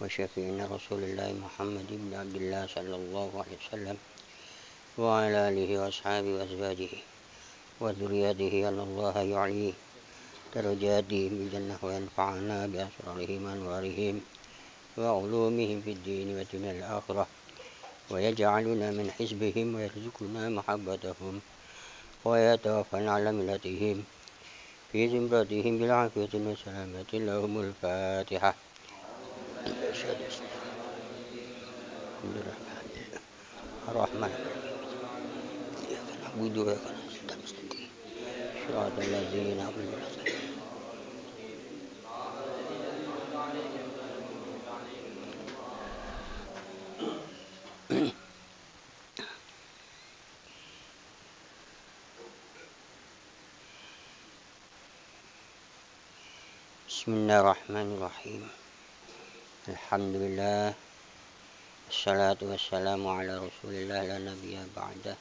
وشفيعنا رسول الله محمد بن عبد الله صلى الله عليه وسلم وعلى آله وأصحابه وأزواجه وذريته أن الله يعلي درجاتهم بالجنة وينفعنا بأسرارهم وأنوارهم وعلومهم في الدين والدنيا الآخرة ويجعلنا من حزبهم ويرزقنا محبتهم ويتوفنا على ملتهم في زمرتهم بالعافية والسلامة لهم الفاتحة. الرحمن إياك نعبد وإياك نستعين صراط الذين أنعمت عليهم. Bismillahirrahmanirrahim. Alhamdulillah. Wassalatu wassalamu ala rasulillah la nabiyya ba'dah.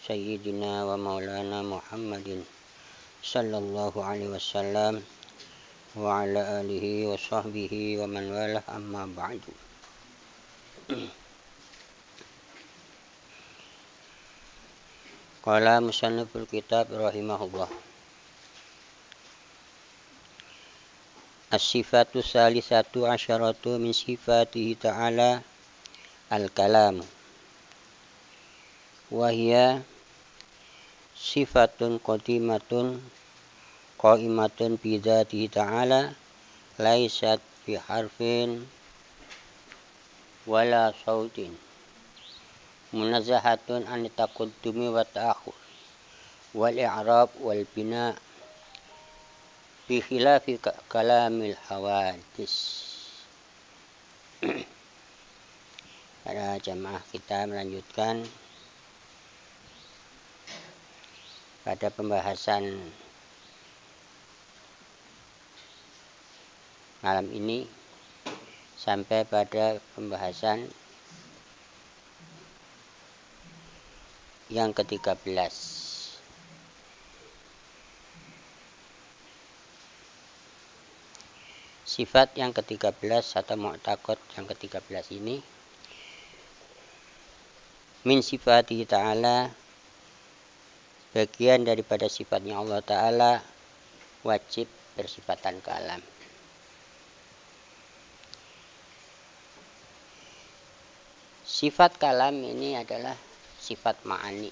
Sayyidina wa maulana Muhammadin sallallahu alaihi wasallam wa ala alihi wa sahbihi wa man walah, amma ba'du. Qala musanniful kitab rahimahullah. As-sifatu salisatu asyaratu min sifatihi ta'ala al-kalam wa hiya sifatun qadimatun qaimatun bi dzatihi ta'ala laisat fi harfin wala sautin munazzahatun an taqaddumi wa ta'akhur wal i'rab wal bina fi khilafi kalamil hawadis. Para jamaah, kita melanjutkan pada pembahasan malam ini sampai pada pembahasan yang ke-13. Sifat yang ke-13 atau mu'taqad yang ke-13 ini min sifatihi ta'ala, bagian daripada sifatnya Allah Ta'ala, wajib bersifatan kalam. Sifat kalam ini adalah sifat ma'ani,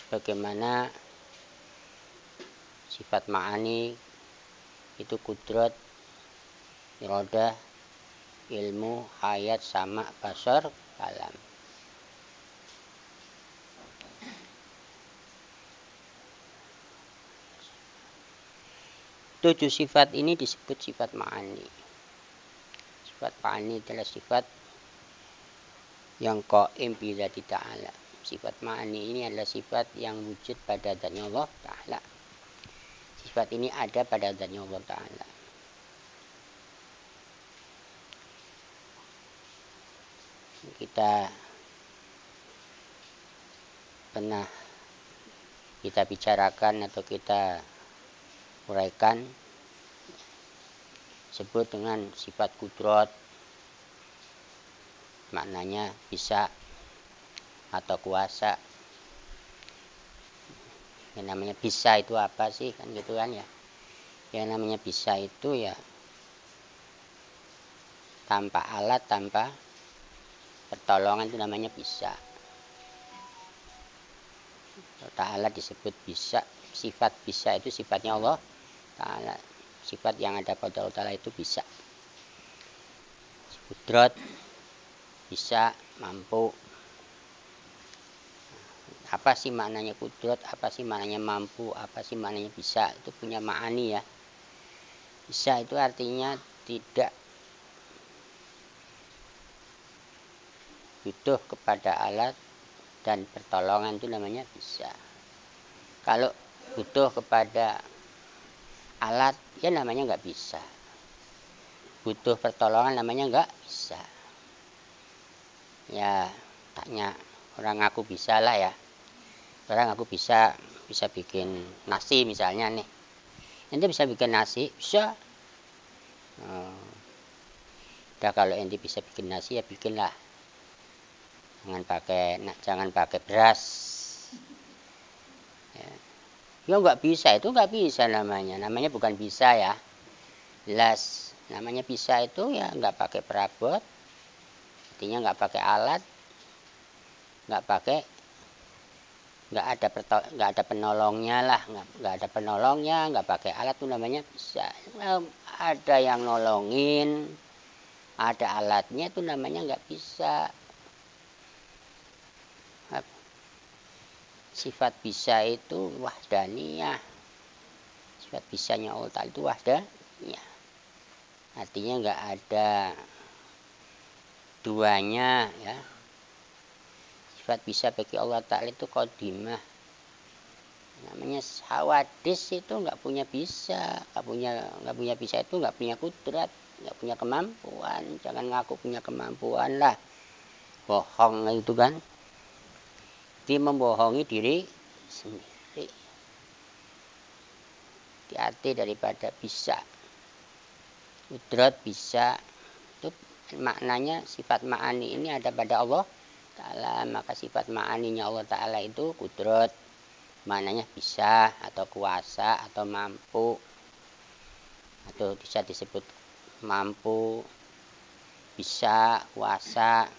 bagaimana sifat ma'ani itu kudrat, iradah, ilmu, hayat, sama, basar, kalam. Tujuh sifat ini disebut sifat ma'ani. Sifat ma'ani adalah sifat yang qaim bi dzati ta'ala. Sifat ma'ani ini adalah sifat yang wujud pada dzatnya Allah Ta'ala. Sifat ini ada pada dzatnya Allah Ta'ala. Kita pernah bicarakan atau kita uraikan sebut dengan sifat kudrat, maknanya bisa atau kuasa. Yang namanya bisa itu apa sih, kan gitu kan ya. Yang namanya bisa itu ya tanpa alat, tanpa pertolongan, itu namanya bisa. Ta'ala disebut bisa. Sifat bisa itu sifatnya Allah Ta'ala. Sifat yang ada pada Allah Ta'ala itu bisa. Kudrat, bisa, mampu. Apa sih maknanya kudrat, apa sih maknanya mampu, apa sih maknanya bisa, itu punya ma'ani ya. Bisa itu artinya tidak butuh kepada alat dan pertolongan, itu namanya bisa. Kalau butuh kepada alat, ya namanya nggak bisa. Butuh pertolongan namanya nggak bisa. Ya tanya orang aku bisa lah ya. Orang aku bisa bikin nasi misalnya nih. Ente bisa bikin nasi? Bisa. Udah kalau ente bisa bikin nasi ya bikinlah. Jangan pakai beras. Ya nggak bisa, itu nggak bisa namanya. Namanya bukan bisa ya. Jelas. Namanya bisa itu ya nggak pakai perabot. Artinya nggak pakai alat. Nggak ada penolongnya lah, nggak ada penolongnya, nggak pakai alat tuh namanya bisa. Ada yang nolongin, ada alatnya itu namanya nggak bisa. Sifat bisa itu wahdaniyah. Sifat bisanya Allah Ta'ala itu wahdaniyah. Artinya nggak ada duanya ya. Sifat bisa bagi Allah Ta'ala itu qadimah. Namanya hawadis itu nggak punya bisa, nggak punya bisa itu nggak punya kudrat, nggak punya kemampuan. Jangan ngaku punya kemampuan lah, bohong itu kan. Dia membohongi diri sendiri. Hati-hati daripada bisa. Kudrat bisa itu maknanya sifat ma'ani ini ada pada Allah Ta'ala. Maka sifat ma'aninya Allah Ta'ala itu kudrat, maknanya bisa atau kuasa atau mampu, atau bisa disebut mampu, bisa, kuasa.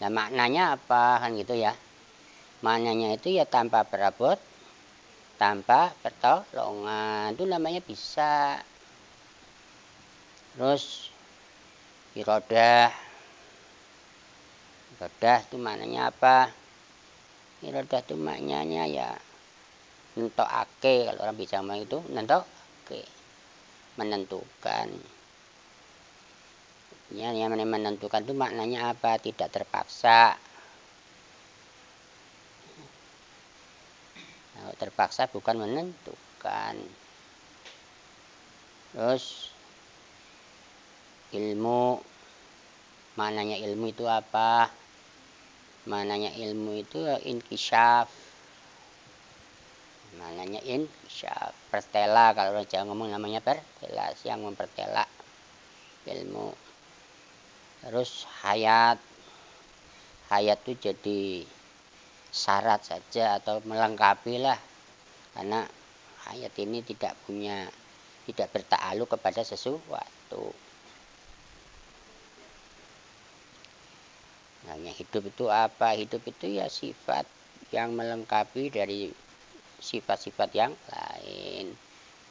Nah maknanya apa kan gitu ya. Maknanya itu ya tanpa perabot, tanpa pertolongan, itu namanya bisa. Terus irodah itu maknanya apa? Irodah itu maknanya ya nentokake, kalau orang bisa ngomong itu nentokake, menentukan. Ya, yang menentukan itu maknanya apa? Tidak terpaksa. Kalau terpaksa bukan menentukan. Terus ilmu, maknanya ilmu itu apa? Maknanya ilmu itu inkisyaf. Maknanya inkisyaf. Pertela, kalau orang Jawa ngomong namanya pertela, yang mempertela ilmu. Terus hayat. Hayat itu jadi syarat saja atau melengkapi lah, karena hayat ini tidak bertakluk kepada sesuatu. Namanya hidup itu apa? Hidup itu ya sifat yang melengkapi dari sifat-sifat yang lain.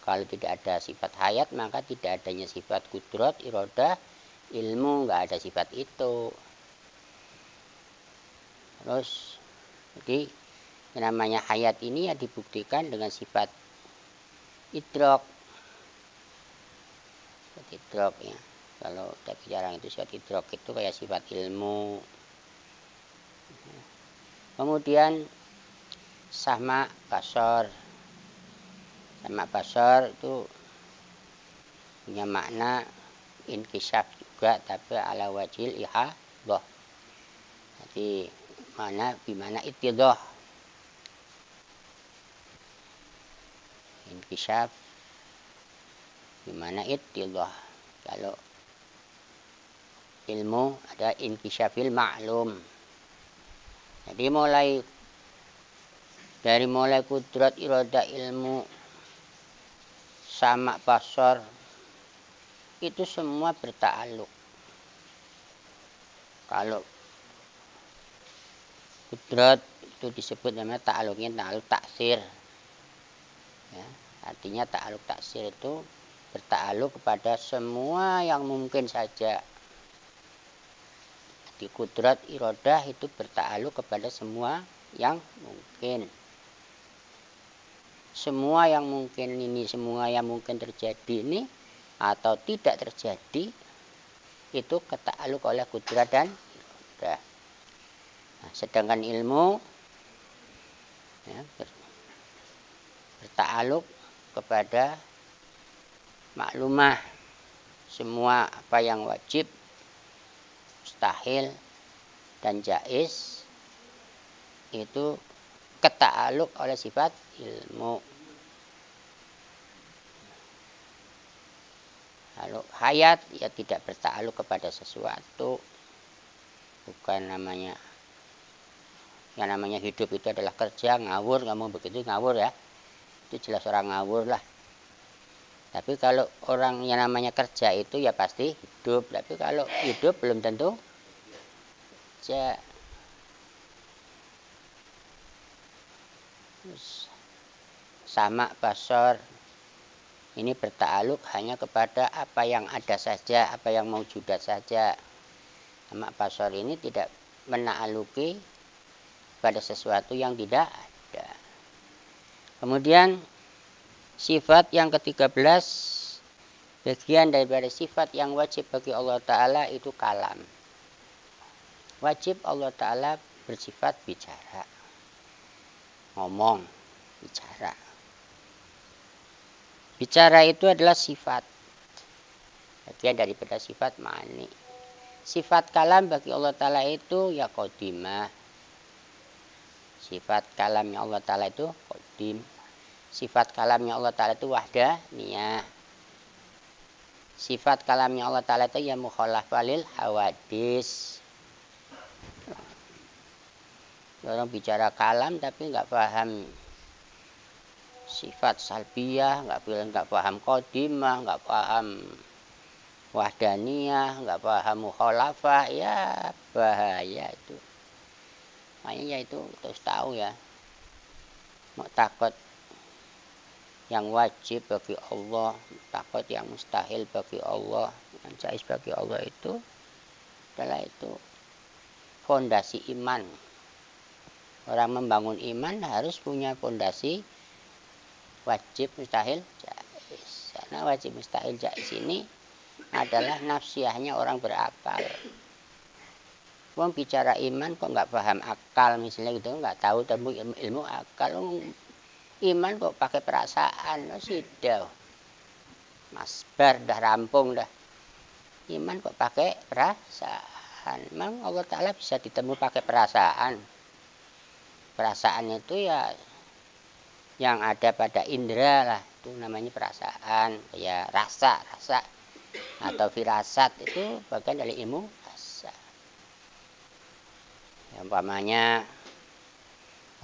Kalau tidak ada sifat hayat maka tidak adanya sifat kudrat, irodah, ilmu, nggak ada sifat itu. Terus jadi namanya hayat ini ya dibuktikan dengan sifat idrok. Sifat idrok ya. Kalau kita jarang itu sifat idrok itu kayak sifat ilmu. Kemudian sama basor. Sama basor itu punya makna inkisyaf juga, tapi ala wajil ihadah. Jadi bimana itidah. Inkisyaf bimana itidah. Kalau ilmu ada inkisyafil ma'lum. Jadi mulai kudrat, irodah, ilmu, sama basor itu semua bertakluk. Kalau kudrat itu disebut namanya ta'aluknya ta'aluk taksir. Ya, artinya ta'aluk taksir itu bertakluk kepada semua yang mungkin saja. Di kudrat, irodah itu bertakluk kepada semua yang mungkin. Semua yang mungkin ini, semua yang mungkin terjadi ini atau tidak terjadi itu ketakluk oleh kudrat dan irodah. Nah, sedangkan ilmu ya, bertakluk kepada maklumah. Semua apa yang wajib, mustahil, dan jaiz itu ketakluk oleh sifat ilmu. Kalau hayat ya tidak bertakluk kepada sesuatu. Bukan namanya, yang namanya hidup itu adalah kerja, ngawur, ngomong begitu ngawur ya. Itu jelas orang ngawur lah. Tapi kalau orang yang namanya kerja itu ya pasti hidup. Tapi kalau hidup belum tentu kerja. Sama basor. Ini bertakluk hanya kepada apa yang ada saja, apa yang maujudat saja. Sama basor ini tidak menakluki pada sesuatu yang tidak ada. Kemudian sifat yang ke-13, bagian daripada sifat yang wajib bagi Allah Ta'ala itu kalam. Wajib Allah Ta'ala bersifat bicara. Ngomong, bicara. Bicara itu adalah sifat. Bagian daripada sifat ma'ani. Sifat kalam bagi Allah Ta'ala itu ya qadimah. Sifat kalamnya Allah Ta'ala itu qadim. Sifat kalamnya Allah Ta'ala itu wahdaniyah. Sifat kalamnya Allah Ta'ala itu ya mukhalafah lil hawadis. Orang bicara kalam tapi nggak paham sifat salbiyah, nggak paham qadimah, nggak paham wahdaniyah, nggak paham mukhalafah, ya bahaya itu. Makanya itu terus tahu ya, mau takut yang wajib bagi Allah, takut yang mustahil bagi Allah, yang jaiz bagi Allah itu adalah itu fondasi iman. Orang membangun iman harus punya fondasi wajib, mustahil, jaiz. Karena wajib, mustahil, jaiz ini adalah nafsiyahnya orang berakal. Wong bicara iman kok nggak paham akal misalnya gitu, nggak tahu temu ilmu akal. Iman kok pakai perasaan, sudah Mas Bar dah rampung dah. Iman kok pakai perasaan. Memang Allah Ta'ala bisa ditemu pakai perasaan. Perasaan itu ya yang ada pada indera lah, itu namanya perasaan. Ya rasa atau firasat itu bagian dari ilmu rasa. Yang umpamanya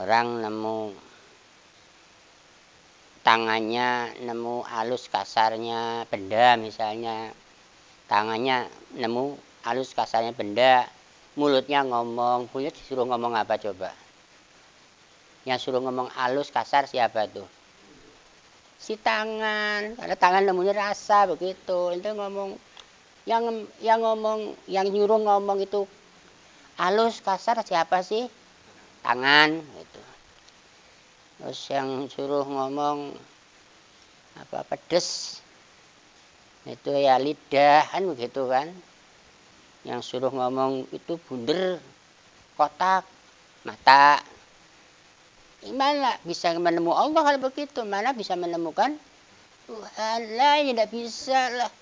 orang nemu tangannya, nemu halus kasarnya benda misalnya, tangannya nemu halus kasarnya benda, mulutnya ngomong, mulut disuruh ngomong apa coba? Yang suruh ngomong halus kasar siapa tuh? Si tangan, karena tangan nemunya rasa begitu. Itu ngomong yang nyuruh ngomong itu halus kasar siapa sih? Tangan gitu. Terus yang suruh ngomong apa pedes itu ya lidah kan begitu kan. Yang suruh ngomong itu bunder, kotak, mata. Gimana bisa menemukan Allah kalau begitu? Mana bisa menemukan Tuhan lah, ya tidak bisa lah.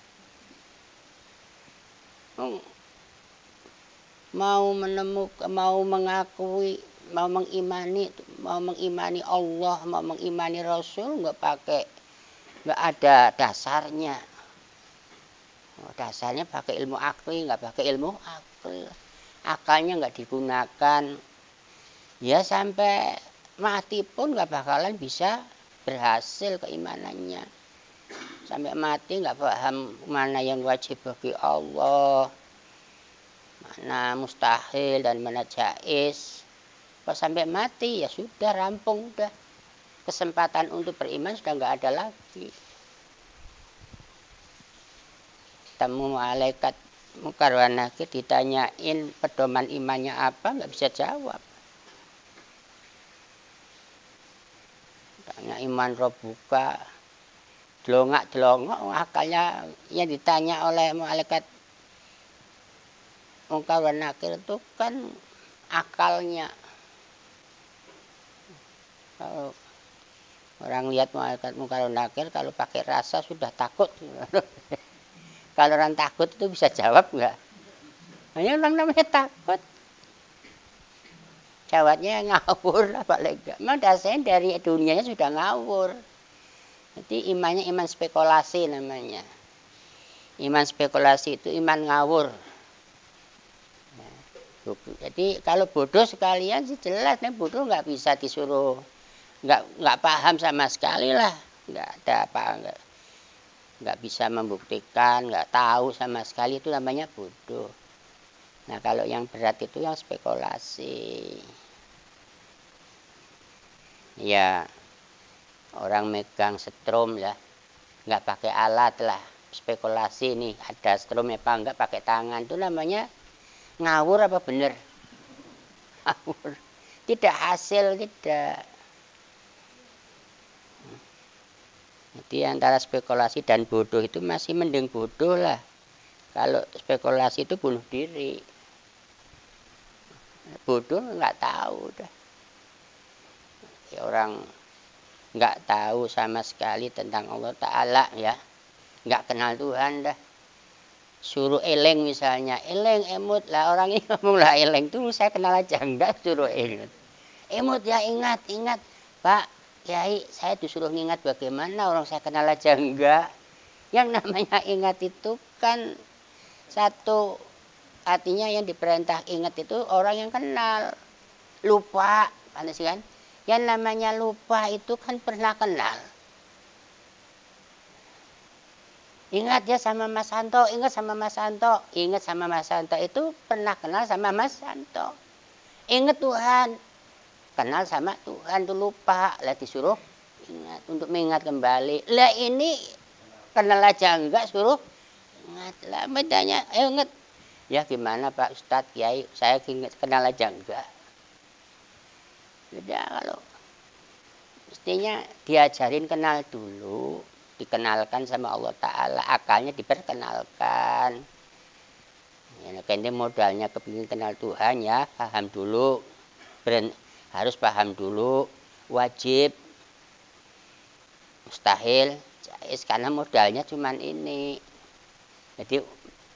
Mau menemukan, mau mengakui, mau mengimani Allah, mau mengimani Rasul, nggak ada dasarnya. Dasarnya pakai ilmu akli, nggak pakai ilmu akli. Akalnya nggak digunakan. Ya sampai mati pun nggak bakalan bisa berhasil keimanannya. Sampai mati nggak paham mana yang wajib bagi Allah, mana mustahil dan mana jaiz. Kalau sampai mati ya sudah rampung, udah kesempatan untuk beriman sudah nggak ada lagi. Temu malaikat Munkar wa Nakir ditanyain pedoman imannya apa, nggak bisa jawab. Tanya iman robuka, delongak akalnya yang ditanya oleh malaikat Munkar wa Nakir itu kan akalnya. Kalau orang lihat malaikat Munkar wa Nakir kalau pakai rasa sudah takut. Kalau orang takut itu bisa jawab nggak? Hanya orang namanya takut. Jawabnya ngawur lah paling enggak. Memang dasarnya dari dunianya sudah ngawur. Jadi imannya iman spekulasi namanya. Iman spekulasi itu iman ngawur. Jadi kalau bodoh sekalian sih jelas, nih bodoh nggak bisa disuruh, nggak paham sama sekali lah, nggak ada apa, nggak bisa membuktikan, nggak tahu sama sekali, itu namanya bodoh. Nah kalau yang berat itu yang spekulasi. Ya orang megang setrum ya, nggak pakai alat lah, spekulasi nih ada strum apa enggak pakai tangan, itu namanya ngawur apa bener? Ngawur. Tidak hasil, tidak. Jadi antara spekulasi dan bodoh itu masih mending bodoh lah. Kalau spekulasi itu bunuh diri. Bodoh nggak tahu dah. Orang nggak tahu sama sekali tentang Allah Ta'ala ya. Nggak kenal Tuhan dah. Suruh eleng misalnya, eleng emut lah, orang ini ngomong lah eleng tuh saya kenal aja enggak, suruh eleng emut ya, ingat Pak Kiai, saya disuruh ingat bagaimana orang saya kenal aja enggak. Yang namanya ingat itu kan satu, artinya yang diperintah ingat itu orang yang kenal. Lupa kan, yang namanya lupa itu kan pernah kenal. Ingat ya sama Mas Santo, ingat sama Mas Santo itu pernah kenal sama Mas Santo. Ingat Tuhan, kenal sama Tuhan tuh lupa, lah disuruh ingat untuk mengingat kembali. Lah ini kenal aja enggak, suruh ingat lah, bedanya ingat. Ya gimana Pak Ustadz Kiai, saya kenal aja enggak. Beda kalau mestinya diajarin kenal dulu. Dikenalkan sama Allah Ta'ala, akalnya diperkenalkan. Ya, ini modalnya kepingin kenal Tuhan ya, paham dulu, harus paham dulu, wajib, mustahil, jais, karena modalnya cuman ini. Jadi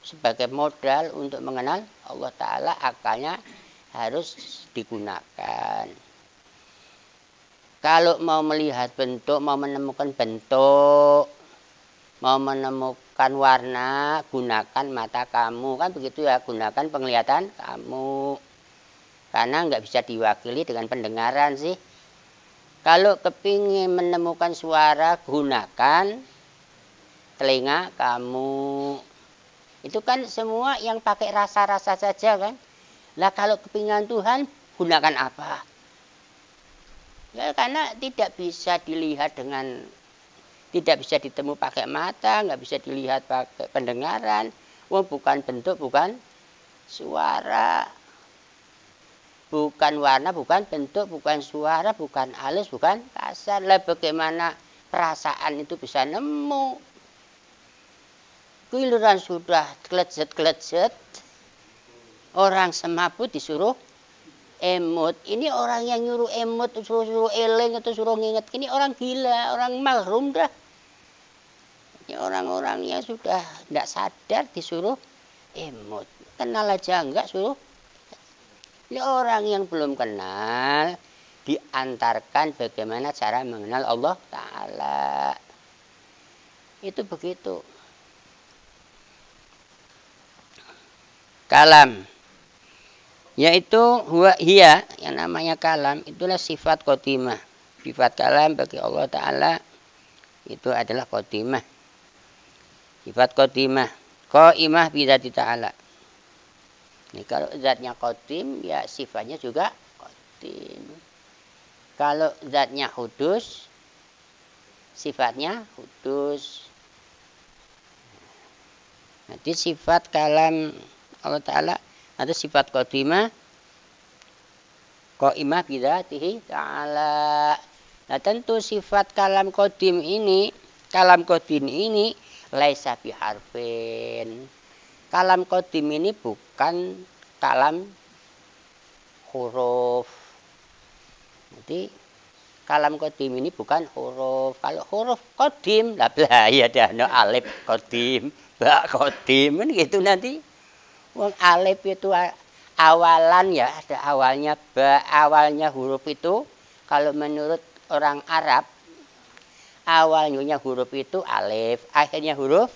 sebagai modal untuk mengenal Allah Ta'ala, akalnya harus digunakan. Kalau mau melihat bentuk, mau menemukan bentuk, mau menemukan warna, gunakan mata kamu. Kan begitu ya, gunakan penglihatan kamu. Karena nggak bisa diwakili dengan pendengaran sih. Kalau kepingin menemukan suara, gunakan telinga kamu. Itu kan semua yang pakai rasa-rasa saja kan. Lah kalau kepingin Tuhan, gunakan apa? Ya, karena tidak bisa dilihat dengan, tidak bisa ditemu pakai mata, nggak bisa dilihat pakai pendengaran. Wah, bukan bentuk, bukan suara, bukan warna, bukan bentuk, bukan suara, bukan halus, bukan kasar. Lah bagaimana perasaan itu bisa nemu? Giliran sudah kelejet-kelejet, orang semaput disuruh emut. Ini orang yang nyuruh emut, suruh eleng atau suruh nginget, ini orang gila, orang mahrum dah. Ini orang-orang yang sudah tidak sadar disuruh emut. Kenal aja enggak suruh. Ini orang yang belum kenal diantarkan bagaimana cara mengenal Allah Ta'ala. Itu begitu. Kalam, yaitu huwa hiya, yang namanya kalam itulah sifat qatimah. Sifat kalam bagi Allah Ta'ala itu adalah qatimah. Sifat qatimah, qaimah bidzati ta'ala. Ini kalau zatnya qatim, ya sifatnya juga qatim. Kalau zatnya hudus, sifatnya hudus. Nanti sifat kalam Allah Ta'ala ada sifat qatimah, qaimah bidzatihi ta'ala. Nah tentu sifat kalam qadim ini, laisa biharfin. Kalam qadim ini bukan kalam huruf. Jadi kalam qadim ini bukan huruf. Kalau huruf qadim, lah ya ada alif qadim, ba qadim kan gitu nanti. Wong alif itu awalan ya, ada awalnya ba, awalnya huruf itu kalau menurut orang Arab awalnya huruf itu alif, akhirnya huruf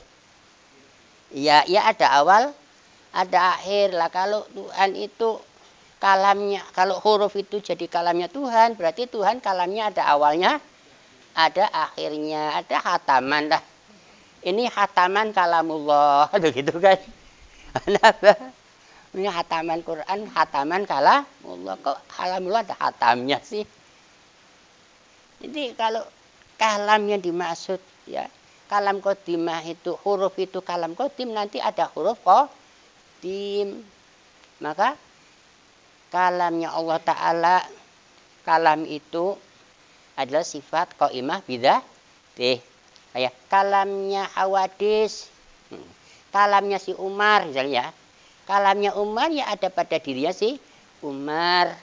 Ya, ya ada awal, ada akhir lah. Kalau Tuhan itu kalamnya, kalau huruf itu jadi kalamnya Tuhan, berarti Tuhan kalamnya ada awalnya, ada akhirnya, ada hataman lah. Ini hataman kalamullah, begitu kan? Kenapa? Ini hataman Quran, hataman kalamullah. Kok kalamullah ada hatamnya sih? Jadi kalau kalam yang dimaksud ya, kalam kodimah itu huruf itu kalam kodim, nanti ada huruf kodim. Maka kalamnya Allah Ta'ala, kalam itu adalah sifat qaimah bidzatih. Kayak kalamnya Hawadis, kalamnya si Umar misalnya. Kalamnya Umar ya ada pada dirinya si Umar.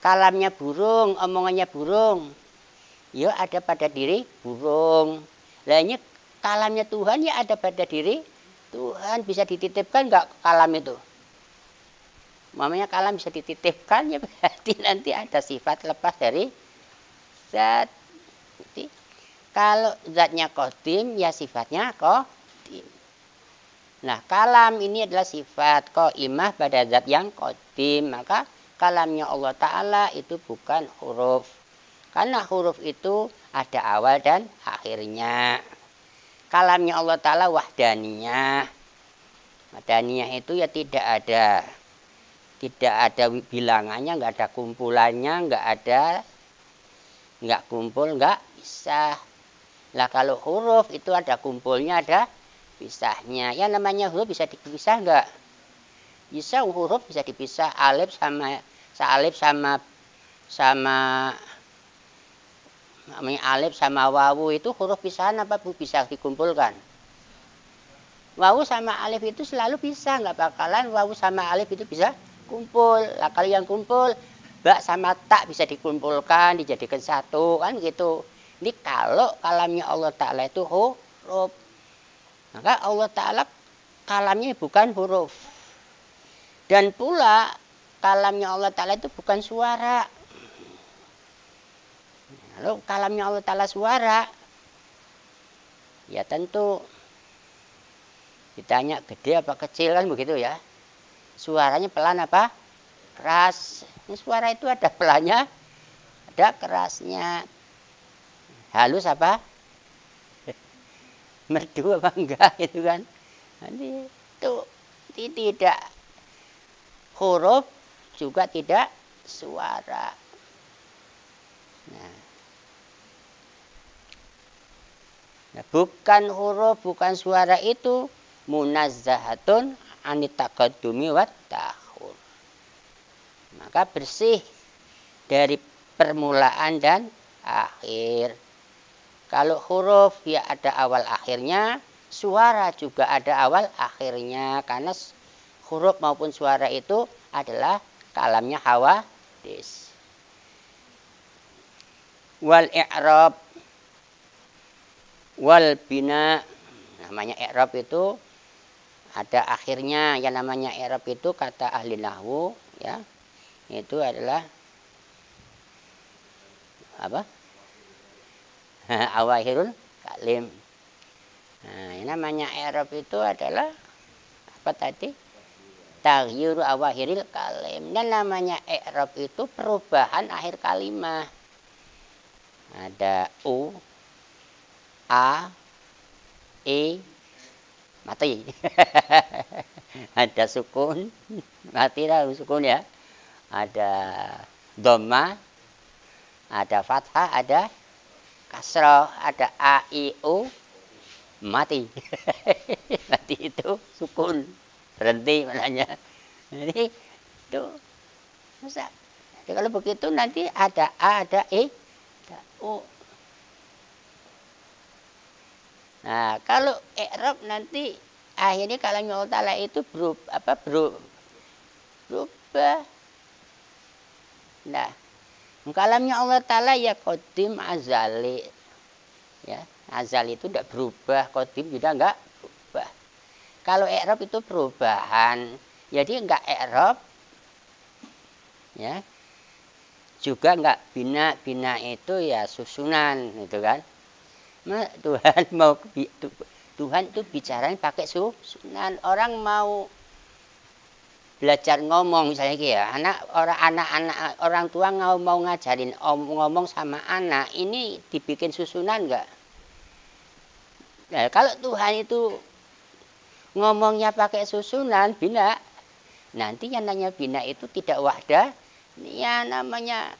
Kalamnya burung, omongannya burung, ya ada pada diri burung. Lainnya kalamnya Tuhan ya ada pada diri Tuhan. Bisa dititipkan nggak kalam itu? Mamanya kalam bisa dititipkan ya berarti nanti ada sifat lepas dari zat. Jadi, kalau zatnya qadim ya sifatnya qadim. Nah kalam ini adalah sifat qaimah pada zat yang qadim. Maka kalamnya Allah Ta'ala itu bukan huruf. Karena huruf itu ada awal dan akhirnya. Kalamnya Allah Ta'ala wahdaniyah. Wahdaniyah itu ya tidak ada bilangannya, nggak ada kumpulannya, nggak kumpul, nggak pisah. Lah kalau huruf itu ada kumpulnya, ada pisahnya. Ya namanya huruf bisa dipisah nggak? Bisa, huruf bisa dipisah. Alif sama namanya alif sama wawu itu huruf pisahan apa bisa dikumpulkan? Wawu sama alif itu selalu bisa, nggak bakalan wawu sama alif itu bisa kumpul. Lah kalau yang kumpul ba sama tak bisa dikumpulkan, dijadikan satu kan gitu. Ini kalau kalamnya Allah Ta'ala itu huruf. Maka Allah Ta'ala kalamnya bukan huruf. Dan pula kalamnya Allah Ta'ala itu bukan suara. Kalau kalamnya Allah Ta'ala suara, ya tentu ditanya gede apa kecil kan begitu ya. Suaranya pelan apa? Keras. Ini suara itu ada pelannya, ada kerasnya. Halus apa? Merdu apa enggak gitu kan. Nanti itu tidak huruf juga tidak suara. Nah, bukan huruf, bukan suara itu munazzahatun anit taqaddumi wat ta'khur. Maka bersih dari permulaan dan akhir. Kalau huruf ya ada awal akhirnya, suara juga ada awal akhirnya, karena huruf maupun suara itu adalah kalamnya Hawadis. Wal i'rab wal bina, namanya i'rab itu ada akhirnya. Yang namanya i'rab itu kata ahli nahwu ya, itu adalah apa? Awahirul kalim. Nah, yang namanya i'rab itu adalah apa tadi? Taghyir awahiril kalim. Dan namanya i'rab itu perubahan akhir kalimat. Ada u, a, e, mati. Ada sukun, mati lah sukun ya. Ada dhamma, ada fathah, ada kasrah, ada a, i, u, mati. Mati itu sukun, berhenti maknanya. Jadi itu masa. Jadi kalau begitu nanti ada a, ada e, ada u. Nah, kalau i'rab nanti akhirnya kalamnya Allah Ta'ala itu berubah. Nah, kalamnya Allah Ta'ala ya qadim azali. Ya, azali itu tidak berubah, qadim juga enggak berubah. Kalau i'rab itu perubahan. Jadi enggak i'rab. Ya. Juga enggak bina, bina itu ya susunan gitu kan. Tuhan itu bicaranya pakai susunan. Orang mau belajar ngomong misalnya ya, anak-anak orang tua mau ngajarin ngomong sama anak, ini dibikin susunan enggak? Nah, kalau Tuhan itu ngomongnya pakai susunan, bina, nanti yang namanya bina itu tidak wahdah. Ya namanya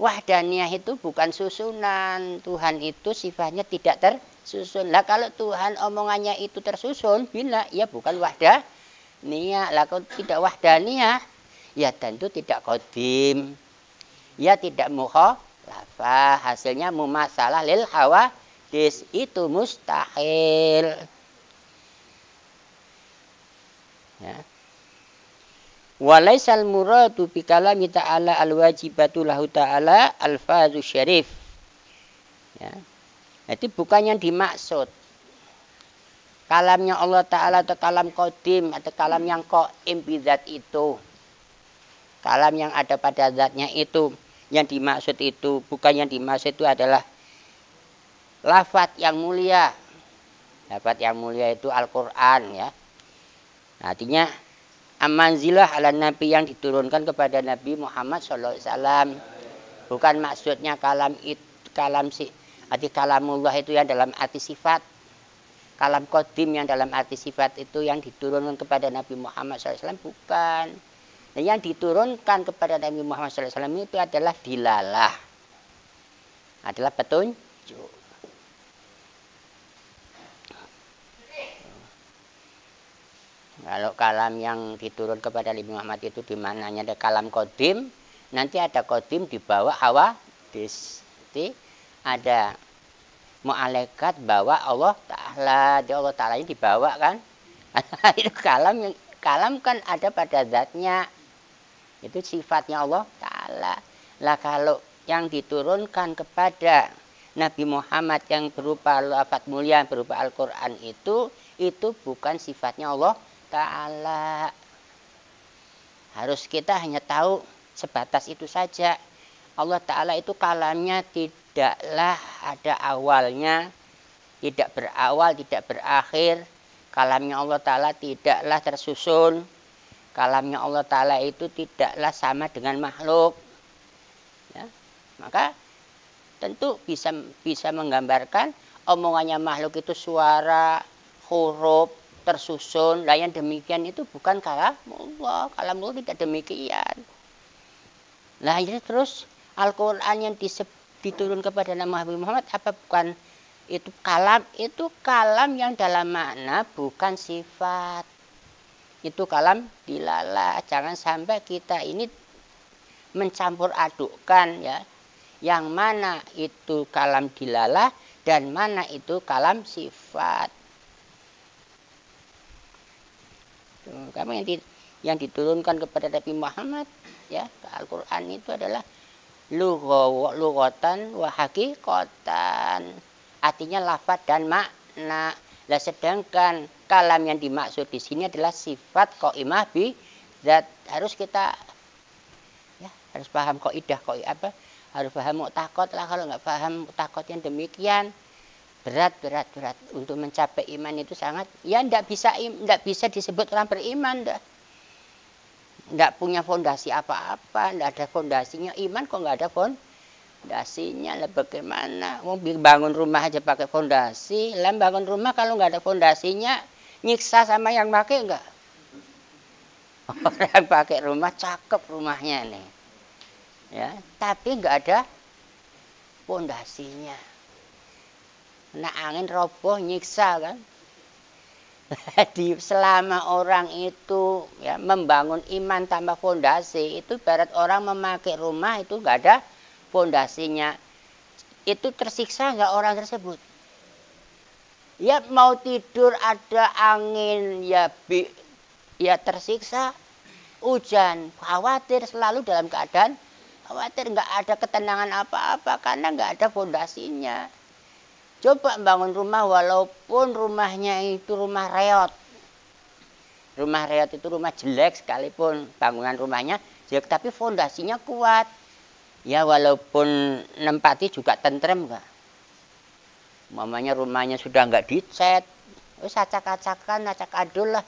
wahdaniyah itu bukan susunan. Tuhan itu sifatnya tidak tersusun. Lah kalau Tuhan omongannya itu tersusun, bina, ya bukan wahdah. Nia, lah kalau tidak wahdaniyah, ya tentu tidak qadim, ya tidak mukhalafah, hasilnya mumasalah lil hawadis, itu mustahil. Ya. Walaisal muradu bi kalami ta'ala al-wajibatu lahu ta'ala alfazu syarif. Ya. Jadi bukan yang dimaksud kalamnya Allah Ta'ala atau kalam qadim atau kalam yang qaim bidzat itu. Kalam yang ada pada zatnya itu. Yang dimaksud itu, bukan yang dimaksud itu adalah lafaz yang mulia. Lafaz yang mulia itu Al-Quran ya. Artinya amanzilah ala Nabi yang diturunkan kepada Nabi Muhammad SAW. Bukan maksudnya kalam kalamullah itu yang dalam arti sifat. Kalam qadim yang dalam arti sifat itu yang diturunkan kepada Nabi Muhammad SAW bukan. Nah, yang diturunkan kepada Nabi Muhammad SAW itu adalah dilalah. Adalah petunjuk. Kalau kalam yang diturun kepada Nabi Muhammad itu di mananya ada kalam qadim, nanti ada qadim di bawah hawadis. Jadi ada malaikat bawa Allah Ta'ala, dia Allah Ta'ala ini dibawa kan. Itu kalam kan ada pada zatnya, itu sifatnya Allah Ta'ala. Lah kalau yang diturunkan kepada Nabi Muhammad yang berupa lafaz mulia, berupa Al-Quran itu bukan sifatnya Allah Ta'ala. Harus kita hanya tahu sebatas itu saja. Allah Ta'ala itu kalamnya tidaklah ada awalnya, tidak berawal, tidak berakhir. Kalamnya Allah Ta'ala tidaklah tersusun. Kalamnya Allah Ta'ala itu tidaklah sama dengan makhluk. Ya, maka tentu bisa menggambarkan omongannya makhluk itu suara, huruf, tersusun. Lah yang demikian itu bukan kalamullah. Kalamullah tidak demikian. Nah ini terus Al-Quran yang diturun kepada Nabi Muhammad apa bukan itu kalam yang dalam makna bukan sifat. Itu kalam dilalah. Jangan sampai kita ini mencampur adukkan ya. Yang mana itu kalam dilalah dan mana itu kalam sifat. Kamu yang diturunkan kepada Nabi Muhammad ya, Al-Quran itu adalah lughatan wa haqiqatan. Artinya lafaz dan makna. Lah sedangkan kalam yang dimaksud di sini adalah sifat qaimah bi zat. Harus kita ya, harus paham kaidah apa? Harus paham mu'taqad lah. Kalau enggak paham mu'taqad yang demikian berat untuk mencapai iman itu sangat ya enggak bisa disebut orang beriman dah. Enggak punya fondasi apa-apa, enggak ada fondasinya. Iman kok enggak ada fondasinya. Lah bagaimana? Mau bangun rumah aja pakai fondasi. Lah bangun rumah kalau enggak ada fondasinya, nyiksa sama yang pakai enggak? Orang pakai rumah cakep rumahnya nih. Ya, tapi enggak ada fondasinya. Nah, angin roboh nyiksa kan? Jadi selama orang itu ya membangun iman tanpa fondasi, itu ibarat orang memakai rumah itu enggak ada fondasinya. Itu tersiksa enggak orang tersebut? Ya mau tidur ada angin ya tersiksa. Hujan, khawatir, selalu dalam keadaan khawatir, enggak ada ketenangan apa-apa karena enggak ada fondasinya. Coba bangun rumah walaupun rumahnya itu rumah reot. Rumah reot itu rumah jelek sekalipun bangunan rumahnya jelek tapi fondasinya kuat. Ya walaupun nempati juga tentrem enggak. Mamanya rumahnya sudah nggak dicat, wis acak-acakan, acak adul lah.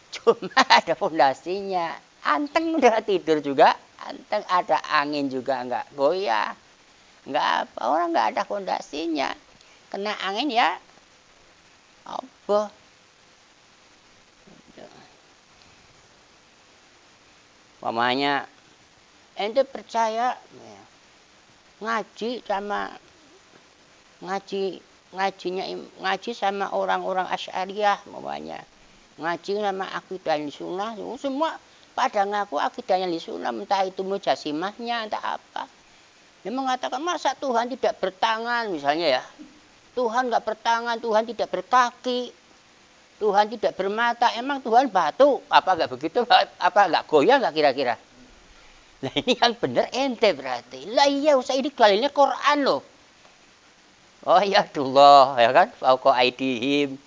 Cuma ada fondasinya. Anteng udah tidur juga, anteng ada angin juga nggak goyah. Nggak apa, orang nggak ada fondasinya. Kena angin ya apa? Mamanya ente percaya ya, ngaji sama ngaji sama orang-orang Asy'ariyah mamanya. Ngaji sama akidah sunnah, semua pada ngaku akidahnya sunnah, entah itu mujasimahnya, entah apa. Dia mengatakan masa Tuhan tidak bertangan misalnya ya. Tuhan nggak bertangan, Tuhan tidak berkaki, Tuhan tidak bermata. Emang Tuhan batu? Apa nggak begitu? Apa nggak goyah nggak kira-kira? Nah ini yang benar ente berarti. Lah iya usah ini dalilnya Quran loh. Oh ya Allah ya kan. Fauqa aidihim.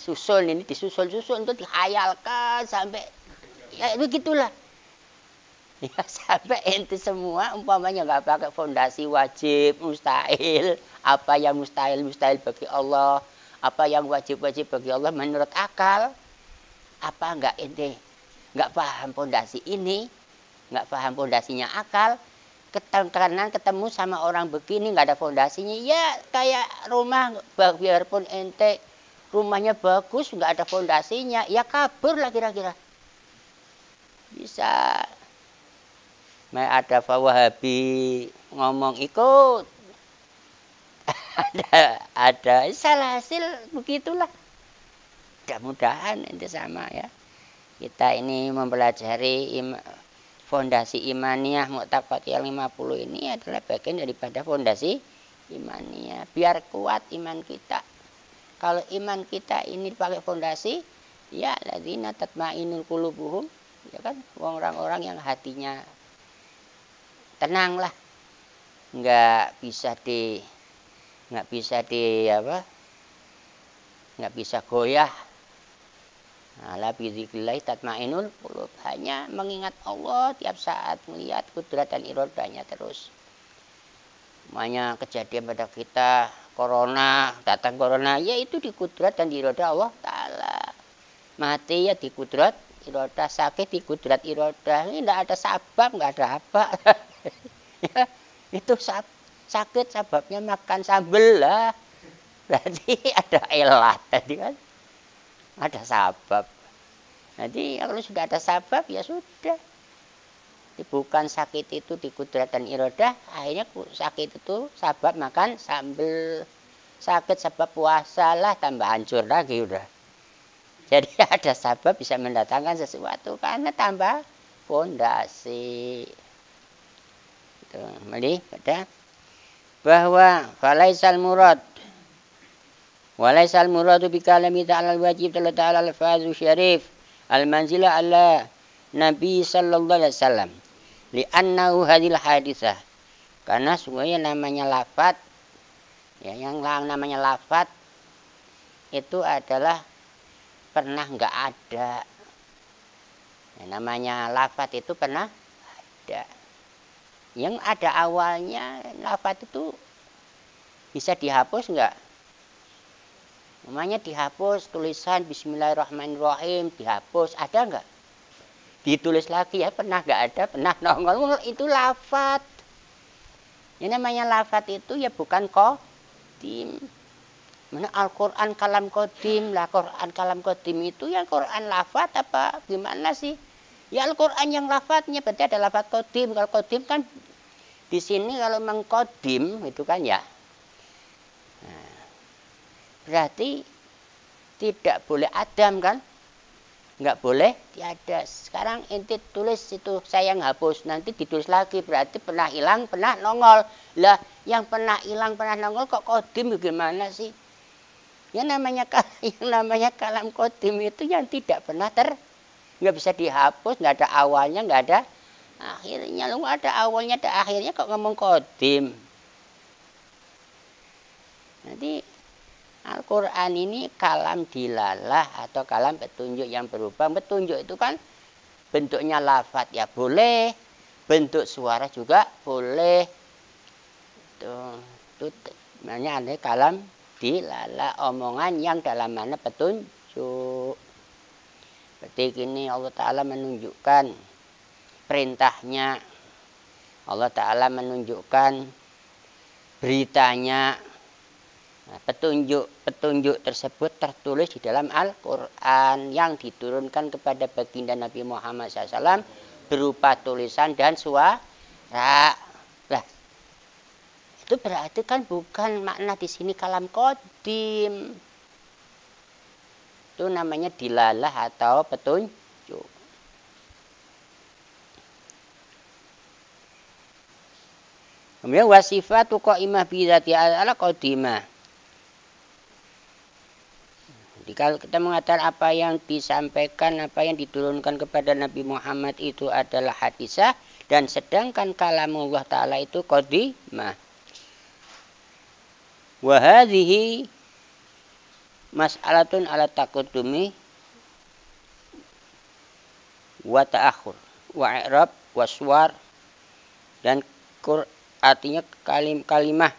Susul ini disusul-susul itu dihayalkan sampai ya begitulah. Ya sampai ente semua umpamanya nggak pakai fondasi wajib, mustahil. Apa yang mustahil bagi Allah. Apa yang wajib bagi Allah menurut akal. Apa nggak ente nggak paham fondasi ini. Nggak paham fondasinya akal, karena ketemu sama orang begini nggak ada fondasinya, ya kayak rumah biarpun ente rumahnya bagus nggak ada fondasinya, ya kabur lah kira-kira. Bisa ada Wahabi ngomong ikut, ada salah hasil begitulah. Mudah-mudahan ente sama ya. Kita ini mempelajari fondasi imaniyah Mu'taqad yang 50 ini adalah bagian daripada fondasi imaniyah. Biar kuat iman kita. Kalau iman kita ini pakai fondasi, ya ladzina tatma'innul qulubuhum, ya kan, orang-orang yang hatinya tenang lah. Nggak bisa goyah. Ala bidzikrillah tatma'innul qulub, hanya mengingat Allah tiap saat, melihat kudrat dan iradanya terus. Makanya kejadian pada kita datang corona, ya itu di kudrat dan di iradah Allah Ta'ala. Mati ya di kudrat iradah, sakit di kudrat iradah. Ini tidak ada sabab, nggak ada apa. Ya, itu sakit sababnya makan sambel lah. Berarti ada elat tadi kan. Ada sabab. Jadi kalau sudah ada sabab ya sudah. Bukan sakit itu di kudrat dan iradah, akhirnya sakit itu sabab makan sambel. Sakit sebab puasa lah, tambah hancur lagi udah. Jadi ada sabab bisa mendatangkan sesuatu karena tambah fondasi. Itu melihat ada bahwa falaisal murad walaisal muradu bi kalami ta'ala al-wajib ta'ala al-fazu syarif al-manzila ala Nabi sallallahu alaihi wasallam li'annahu hadil hadisah, karena semuanya namanya lafaz ya, yang namanya lafaz itu adalah pernah enggak ada ya, namanya lafaz itu pernah ada, yang ada awalnya lafaz itu bisa dihapus enggak. Namanya dihapus tulisan Bismillahirrahmanirrahim, dihapus, ada enggak? Ditulis lagi ya, pernah enggak ada, pernah nongol, itu lafaz. Yang namanya lafaz itu ya bukan qadim. Mana Al-Quran kalam qadim lah, Quran kalam qadim itu ya Quran lafaz apa gimana sih? Ya Al-Quran yang lafaznya berarti ada lafaz qadim. Kalau qadim kan di sini kalau mengqadim itu kan ya. Berarti tidak boleh adam kan? Enggak boleh tiada. Sekarang ente tulis itu saya ngapus, nanti ditulis lagi berarti pernah hilang, pernah nongol. Lah yang pernah hilang, pernah nongol kok qadim gimana sih? Yang namanya kalam qadim itu yang tidak pernah enggak bisa dihapus, enggak ada awalnya, enggak ada akhirnya. Lu ada awalnya, ada akhirnya kok ngomong qadim. Nanti Al-Quran ini kalam dilalah atau kalam petunjuk yang berubah. Petunjuk itu kan bentuknya lafaz ya boleh, bentuk suara juga boleh. Itu Namanya ada kalam dilalah, omongan yang dalam mana petunjuk. Berarti ini Allah Ta'ala menunjukkan perintahnya. Allah Ta'ala menunjukkan beritanya. Nah, petunjuk tersebut tertulis di dalam Al-Quran yang diturunkan kepada baginda Nabi Muhammad SAW berupa tulisan dan suara. Lah, itu berarti kan bukan makna di sini kalam qadim. Itu namanya dilalah atau petunjuk. Kemudian wasifatu qaimah bi dzati ala qadimah. Jadi kalau kita mengatakan apa yang disampaikan, apa yang diturunkan kepada Nabi Muhammad itu adalah hadisah, dan sedangkan kalamullah Ta'ala itu qadimah. Wa hadhihi mas'alatun ala taqaddumi wa ta'akhur wa i'rab wa suwar, dan artinya kalimah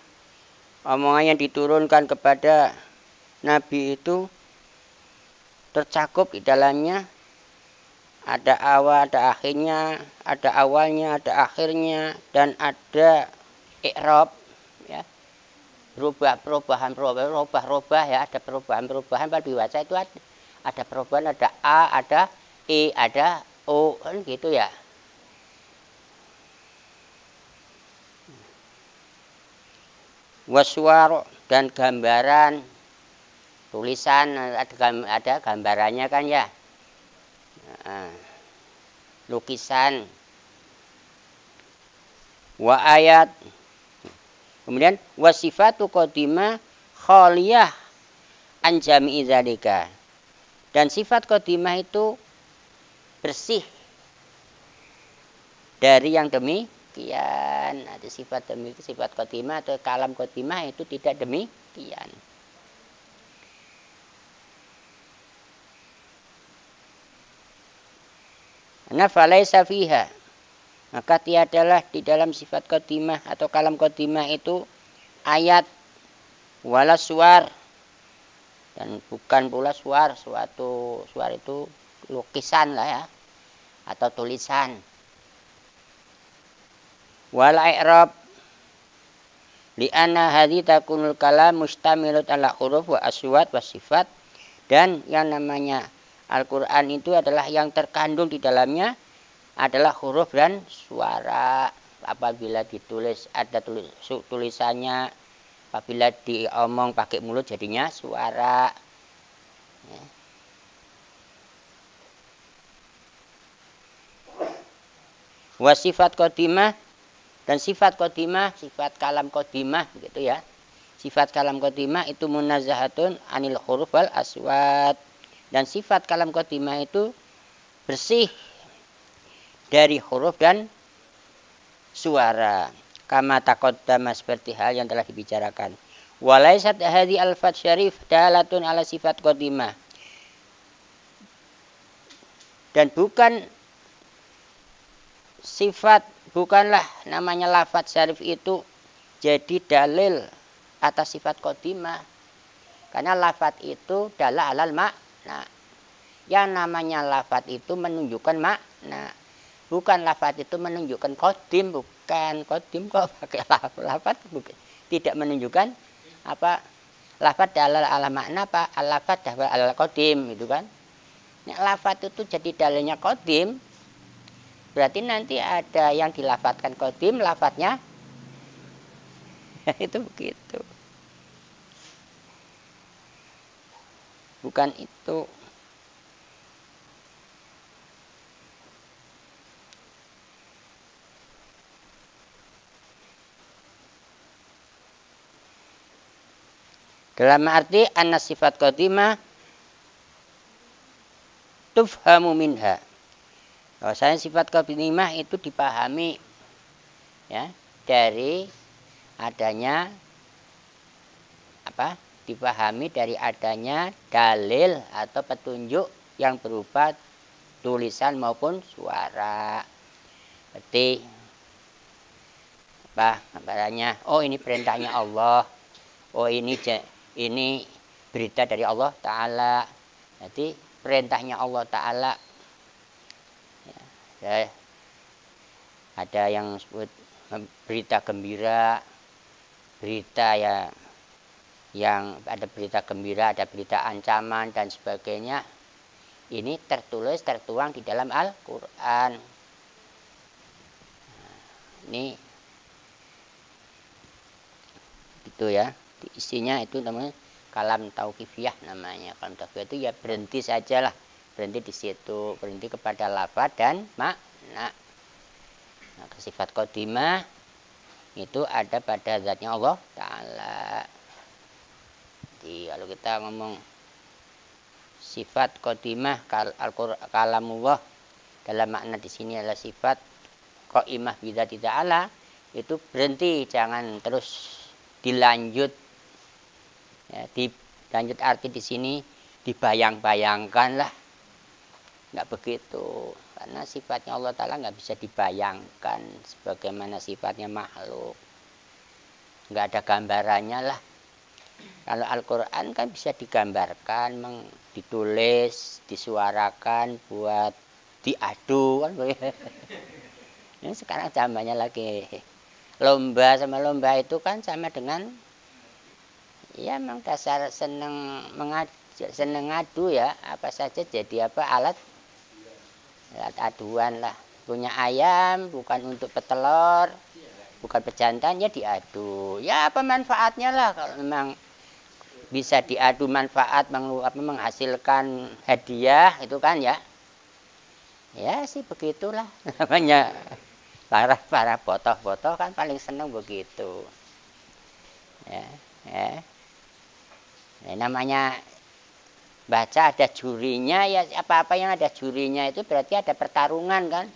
omongan yang diturunkan kepada Nabi itu tercakup di dalamnya ada awal, ada akhirnya, ada awalnya, ada akhirnya, dan ada i'rab, ya, perubahan ya, ada perubahan pada dibaca itu ada perubahan, ada a, ada e, ada o, kan gitu ya. Waswar, dan gambaran, tulisan, ada gambarannya kan ya. Lukisan. Wa ayat. Kemudian wasifatu qadimah khaliyah an jami'i dzalika. Dan sifat qadimah itu bersih dari yang demikian. Ada sifat demikian, sifat qadimah atau kalam qadimah itu tidak demikian. Falaisa fiha, maka tiadalah di dalam sifat qadimah atau kalam qadimah itu ayat wala suar, dan bukan pula suar itu lukisan lah ya, atau tulisan. Wala i'rab li'anna hadhi takunul kalam mustamilut ala huruf wa aswat wa sifat, dan yang namanya Al-Quran itu adalah yang terkandung di dalamnya adalah huruf dan suara. Apabila ditulis ada tulisannya, apabila diomong pakai mulut jadinya suara. Ya. Wasifat qadimah, dan sifat qadimah, sifat kalam qadimah begitu ya. Sifat kalam qadimah itu munazzahatun anil huruf wal aswat. Dan sifat kalam qadimah itu bersih dari huruf dan suara. Kama taqaddama, seperti hal yang telah dibicarakan. Walaisat hadhi al-fat syarif dalatun ala sifat qadimah. Dan bukanlah namanya lafaz syarif itu jadi dalil atas sifat qadimah. Karena lafaz itu dalah alal makna. Yang namanya lafaz itu menunjukkan makna. Bukan lafaz itu menunjukkan qadim, bukan. Qadim kok pakai lafaz bukan. Tidak menunjukkan apa lafaz dalah ala makna, apa lafaz dalah ala qadim gitu kan. Nek lafaz itu jadi dalilnya qadim, berarti nanti ada yang dilafadzkan qadim, lafaznya itu begitu. Bukan itu. Dalam arti anna sifat qadimah tufhamu minha. Bahwasanya sifat qadimah itu dipahami ya dari adanya apa? Dipahami dari adanya dalil atau petunjuk yang berupa tulisan maupun suara. Berarti apa gambarannya? Oh, ini perintahnya Allah. oh ini berita dari Allah Ta'ala. Jadi perintahnya Allah Ta'ala. Ya, ada yang sebut berita gembira, berita ya, yang ada berita gembira, ada berita ancaman dan sebagainya. Ini tertuang di dalam Al-Quran. Ini gitu ya, isinya itu namanya kalam tauqifiyah namanya. Kalam tauqifiyah itu ya berhenti sajalah, berhenti di situ, berhenti kepada lafaz dan makna. Nah, sifat qadimah itu ada pada zatnya Allah Ta'ala. Jadi kalau kita ngomong sifat qadimah kalamullah dalam makna di sini adalah sifat qaimah bidzati ta'ala, itu berhenti, jangan terus dilanjut. Ya, dilanjut arti di sini dibayang-bayangkan lah, nggak begitu, karena sifatnya Allah Ta'ala nggak bisa dibayangkan sebagaimana sifatnya makhluk, nggak ada gambarannya lah. Kalau Al-Quran kan bisa digambarkan, ditulis, disuarakan, buat diadu kan. Ini sekarang zamannya lagi lomba, sama lomba itu kan sama dengan ya memang dasar seneng ngadu ya, apa saja jadi apa alat aduan lah. Punya ayam bukan untuk petelur, bukan pejantan, ya diadu. Ya apa manfaatnya lah, kalau memang bisa diadu manfaat menghasilkan hadiah itu kan ya. Ya sih begitulah namanya. Para botoh-botoh kan paling seneng begitu. Ya. Namanya baca ada jurinya, ya apa-apa yang ada jurinya itu berarti ada pertarungan kan.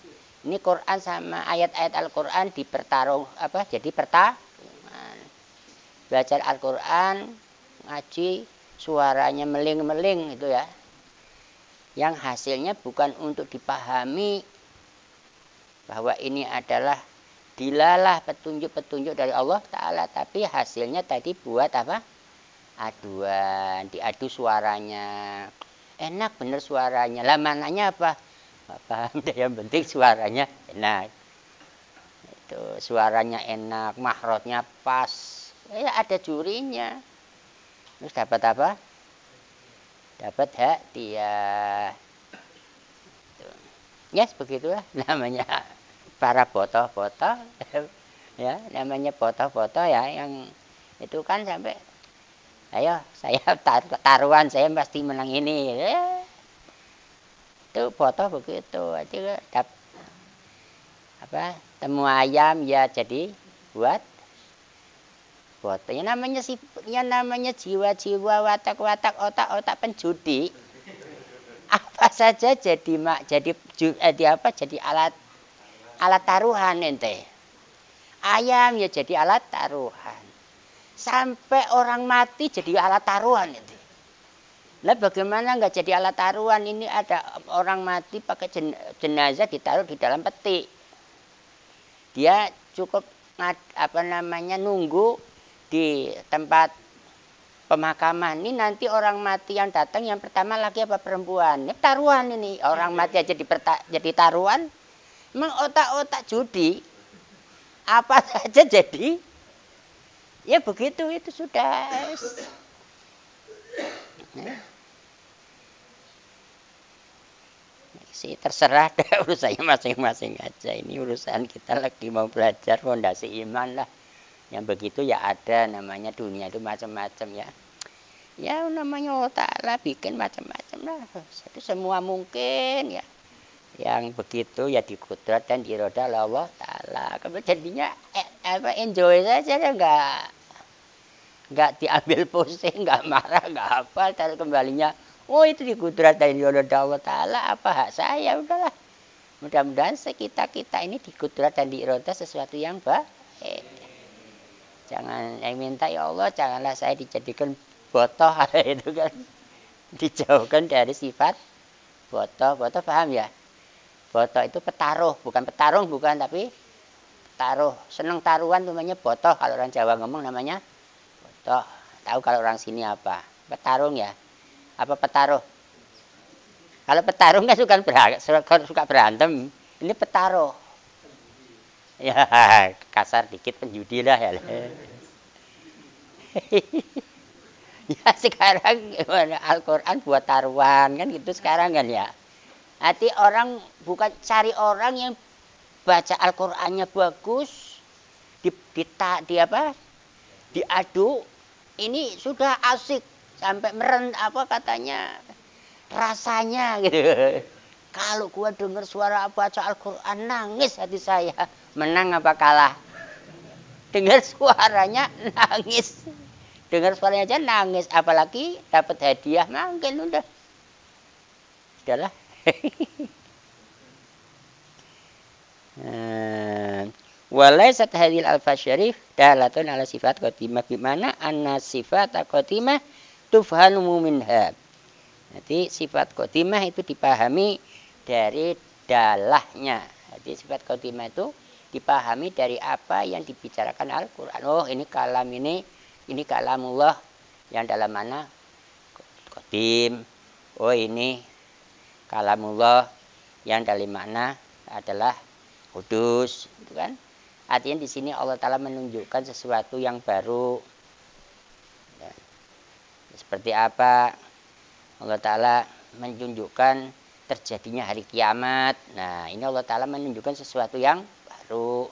Ini Quran sama ayat-ayat Al-Quran jadi pertarungan. Belajar Al-Quran, ngaji, suaranya meling-meling itu ya. Yang hasilnya bukan untuk dipahami bahwa ini adalah dilalah petunjuk-petunjuk dari Allah Ta'ala, tapi hasilnya tadi buat apa? Aduan, diadu suaranya. Enak bener suaranya. Lah mananya apa? Nggak paham deh, yang penting suaranya enak. Itu suaranya enak, mahrotnya pas. Ya ada jurinya. Terus dapat apa? Dapat hadiah. Ya yes, begitulah namanya para botoh-botoh. Ya, namanya botoh-botoh ya, yang itu kan sampai ayo saya taruhan saya pasti menang ini. Itu botoh begitu. Jadi temu ayam ya jadi buat botoh. Yang namanya jiwa-jiwa, watak-watak, otak-otak penjudi. Apa saja jadi alat taruhan ente. Ayam ya jadi alat taruhan. Sampai orang mati jadi alat taruhan ente. Lah bagaimana nggak jadi alat taruhan? Ini ada orang mati pakai jenazah ditaruh di dalam peti. Dia cukup nunggu di tempat pemakaman. Ini nanti orang mati yang datang yang pertama laki apa perempuan? Ini taruhan ini. Orang mati aja jadi taruhan. Memang otak-otak judi. Apa saja jadi. Ya begitu, itu sudah. Sih terserah deh, urusannya masing-masing aja. Ini urusan kita lagi mau belajar fondasi iman lah. Yang begitu ya ada, namanya dunia itu macam-macam ya. Ya namanya Allah Ta'ala bikin macam-macam lah. Itu semua mungkin ya. Yang begitu ya dikudrat dan diroda oleh Allah Ta'ala. Kemudian jadinya enjoy saja ya, nggak diambil pusing, nggak marah, nggak apa. Taruh kembalinya, oh itu dikudrat dan diroda Allah Ta'ala, apa hak saya, udahlah. Mudah-mudahan kita ini dikudrat dan diroda sesuatu yang baik. Jangan yang minta, ya Allah janganlah saya dijadikan botoh itu kan, dijauhkan dari sifat botoh. Botoh paham ya? Botoh itu petaruh, bukan petarung, bukan, tapi taruh. Seneng taruhan namanya botoh. Kalau orang Jawa ngomong namanya botoh. tahu kalau orang sini apa. Petarung ya? Apa petaruh? Kalau petarung kan suka berantem. Ini petaruh. Ya kasar dikit penjudi lah ya. Ya sekarang Al-Quran buat taruhan kan gitu sekarang kan ya. Nanti orang bukan cari orang yang baca Al-Qur'annya bagus, diadu, ini sudah asik sampai apa katanya rasanya gitu. Kalau gua dengar suara baca Al-Qur'an nangis hati saya. Menang apa kalah? Dengar suaranya nangis. Dengar suaranya aja nangis, apalagi dapat hadiah makin udah. Sudahlah. Walaysat hadhil alfaz syarif dalatun ala sifat qatimah, bimana anna sifat qatimah tufhamu minha. Jadi sifat qatimah itu dipahami dari dalahnya. Jadi sifat qatimah itu dipahami dari apa yang dibicarakan Al-Qur'an. Oh, ini kalamullah yang dalam mana qadim. Oh, ini kalamullah yang dalam mana adalah kudus, gitu kan? Artinya di sini Allah Ta'ala menunjukkan sesuatu yang baru. Ya. Seperti apa? Allah Ta'ala menunjukkan terjadinya hari kiamat. Nah, ini Allah Ta'ala menunjukkan sesuatu yang baru.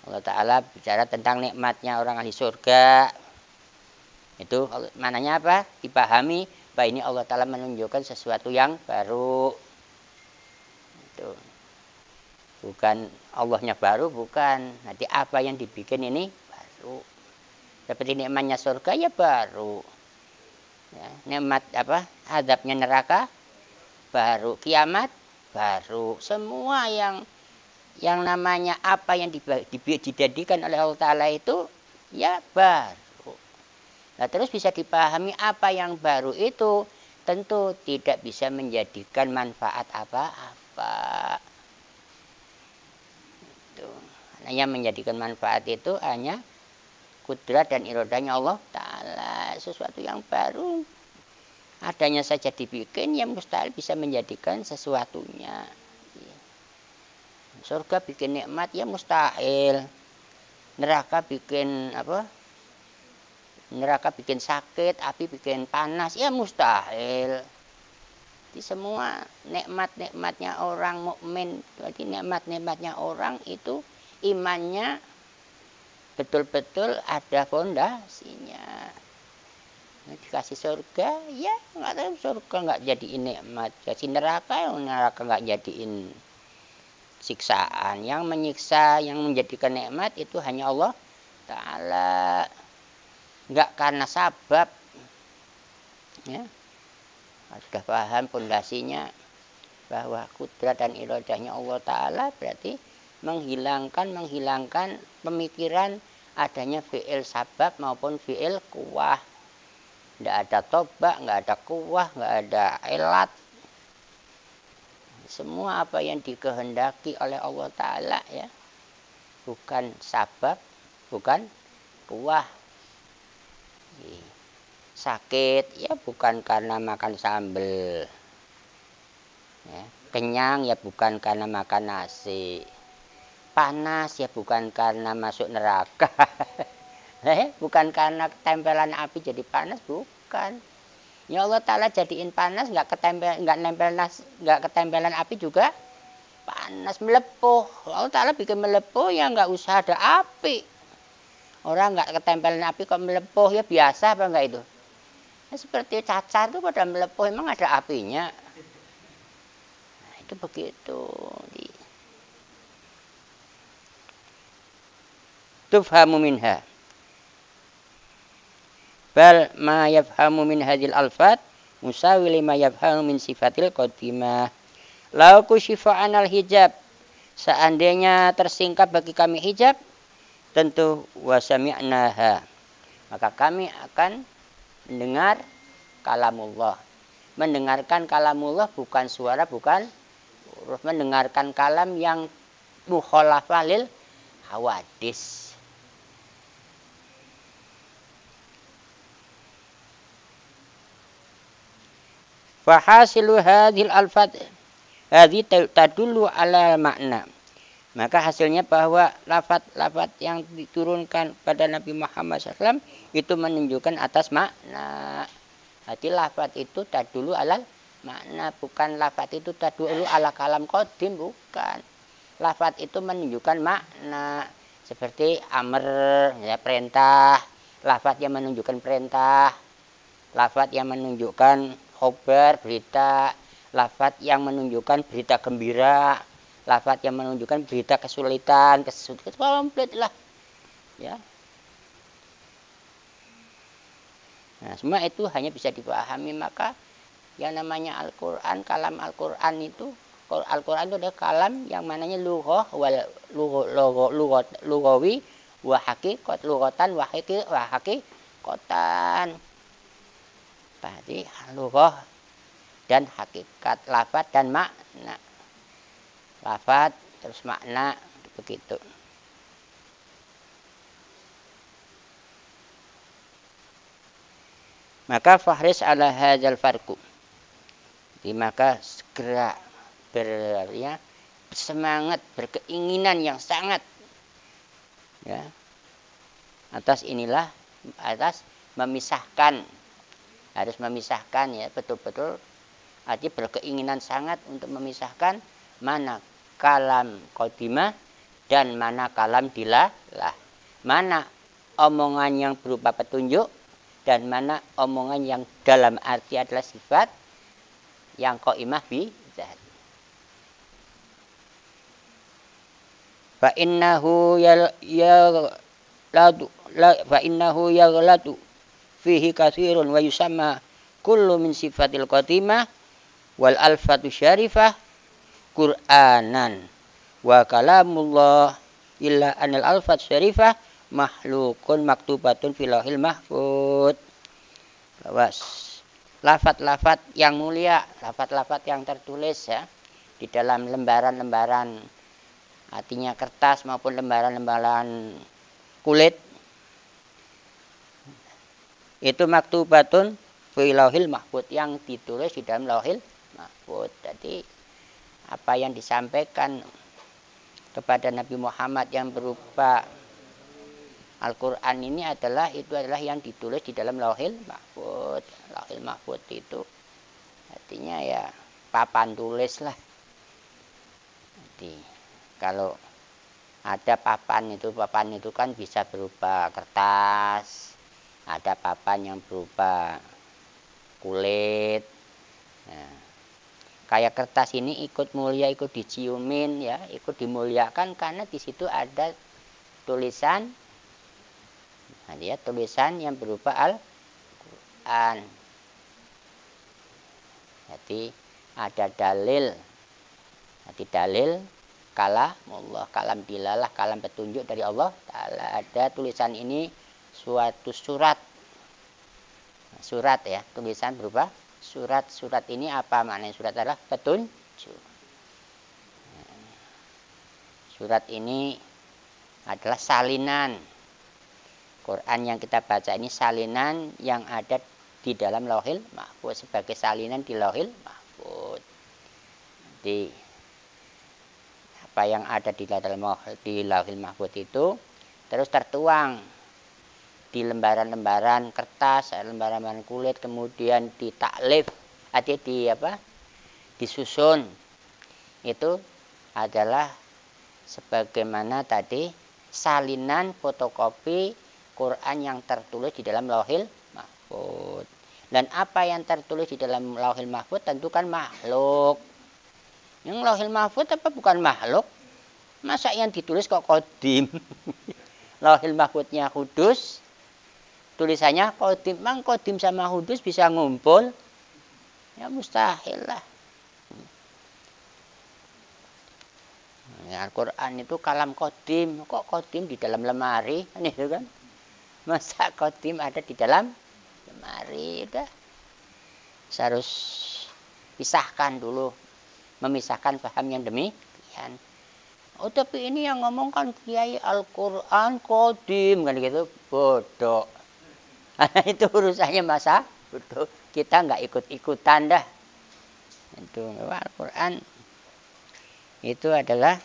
Allah Ta'ala bicara tentang nikmatnya orang ahli surga. Itu mananya apa? Dipahami bahwa ini Allah Ta'ala menunjukkan sesuatu yang baru. Itu. Bukan Allahnya baru, bukan. Nanti apa yang dibikin ini baru. Seperti nikmatnya surga ya baru. Ya, nikmat apa? Azabnya neraka baru. Kiamat baru. Semua yang namanya apa yang dijadikan oleh Allah Ta'ala itu ya baru. Nah, terus bisa dipahami apa yang baru itu tentu tidak bisa menjadikan manfaat apa-apa. Yang menjadikan manfaat itu hanya kudrat dan iradanya Allah Ta'ala. Sesuatu yang baru adanya saja dibikin, yang mustahil bisa menjadikan sesuatunya. Surga bikin nikmat ya mustahil. Neraka bikin apa? Neraka bikin sakit, api bikin panas ya mustahil. Jadi semua nikmat-nikmatnya orang mukmin, berarti nikmat-nikmatnya orang itu imannya betul-betul ada fondasinya. Dikasih surga, ya nggak tahu surga nggak jadiin nikmat. Kasih neraka nggak jadiin siksaan. Yang menyiksa, yang menjadikan nikmat itu hanya Allah Ta'ala. Nggak karena sabab. Ya. Sudah paham fondasinya bahwa kudrat dan iradahnya Allah Ta'ala berarti menghilangkan pemikiran adanya fi'il sabab maupun fi'il kuwah. Nggak ada tobak, nggak ada kuwah, nggak ada elat. Semua apa yang dikehendaki oleh Allah Ta'ala ya, bukan sabab, bukan kuwah. Sakit ya bukan karena makan sambal, ya. Kenyang ya bukan karena makan nasi, panas ya bukan karena masuk neraka. Bukan karena ketempelan api jadi panas, bukan. Ya Allah Ta'ala jadiin panas, nggak ketempelan api juga panas, melepuh. Allah Ta'ala bikin melepuh ya nggak usah ada api. Orang nggak ketempelan api kok melepuh ya biasa apa enggak itu? Nah, seperti cacar itu pada melepuh emang ada apinya. Nah, itu begitu. Tufhamu minha. Bal ma yafhamu min hadhil alfat musawi lima yafhamu min sifatil qatimah. Lau kushifa anal hijab. Seandainya tersingkap bagi kami hijab, tentu wasami'naha. Maka kami akan mendengar kalamullah. Mendengarkan kalamullah bukan suara, bukan huruf. Mendengarkan kalam yang mukhalafah lil hawadis. Fahasilu hadhil alfat hadhi tadullu ala makna. Maka hasilnya bahwa lafat-lafat yang diturunkan pada Nabi Muhammad SAW itu menunjukkan atas makna. Jadi lafat itu tadullu ala makna, bukan lafat itu tadullu ala kalam qadim, bukan. Lafat itu menunjukkan makna. Seperti amr, ya, perintah. Lafat yang menunjukkan perintah. Lafat yang menunjukkan khobar, berita. Lafat yang menunjukkan berita gembira, lafat yang menunjukkan berita kesulitan, komplit lah, ya. Nah, semua itu hanya bisa dipahami. Maka yang namanya Al-Quran, kalam Al-Quran itu, Al-Quran itu adalah kalam yang mananya lughah wal lughawi wa haqiqat, lughatan wa haqiqatan. Tadi lughah dan hakikat, lafaz dan makna. Lafaz terus makna, begitu. Maka fahris ala hadzal farqu. Jadi maka segera bersemangat, berkeinginan yang sangat, ya, atas inilah, atas memisahkan, harus memisahkan, ya, betul-betul. Arti berkeinginan sangat untuk memisahkan mana kalam qadimah dan mana kalam dilalah. Mana omongan yang berupa petunjuk dan mana omongan yang dalam arti adalah sifat yang qaimah bi zat. Fa innahu yaghlatu fihi katsirun wa yusamma kullu min sifatil qadimah wal alfatu syarifah Qur'anan wa kalamullah illa anil alfat syarifah makhlukun maktubatun fil lauhil mahfuz. Lafat-lafat yang mulia, lafat-lafat yang tertulis, ya, di dalam lembaran-lembaran, artinya kertas maupun lembaran-lembaran kulit, itu maktubatun fil lauhil mahfuz, yang ditulis di dalam lauhil mahfuz. Jadi apa yang disampaikan kepada Nabi Muhammad yang berupa Al-Quran ini adalah yang ditulis di dalam lauhil mahfuz. Lauhil mahfuz itu artinya ya papan tulis lah. Jadi kalau ada papan itu kan bisa berupa kertas, ada papan yang berupa kulit. Nah, kayak kertas ini ikut mulia, ikut diciumin, ya, ikut dimuliakan karena di situ ada tulisan, nah, dia tulisan yang berupa Al-Quran. Jadi ada dalil, jadi dalil kalamullah, kalam dilalah, kalam petunjuk dari Allah Ta'ala. Ada tulisan ini suatu surat, surat, ya, tulisan berupa surat. Surat ini apa maknanya? Surat adalah petunjuk. Surat ini adalah salinan. Quran yang kita baca ini salinan yang ada di dalam lauhil mahfuz, sebagai salinan di lauhil mahfuz. Jadi apa yang ada di lauhil mahfuz itu terus tertuang di lembaran-lembaran kertas, lembaran-lembaran kulit, kemudian ditaklif, disusun. Itu adalah sebagaimana tadi salinan fotokopi Quran yang tertulis di dalam lauhil mahfuz. Dan apa yang tertulis di dalam lauhil mahfuz tentu kan makhluk. Yang lauhil mahfuz apa bukan makhluk? Masa yang ditulis kok qadim? Lauhil mahfuznya kudus, tulisannya qadim. Mang qadim sama kudus bisa ngumpul? Ya mustahil lah. Ya, Al-Quran itu kalam qadim. Kok qadim di dalam lemari? Ini kan? Masa qadim ada di dalam lemari? Udah. Harus pisahkan dulu. Memisahkan paham yang demikian. Oh tapi ini yang ngomong kan Kiai Al-Quran qadim kan gitu. Bodoh. Itu urusannya masa bodoh. Kita nggak ikut-ikutan dah. Itu Al-Quran itu adalah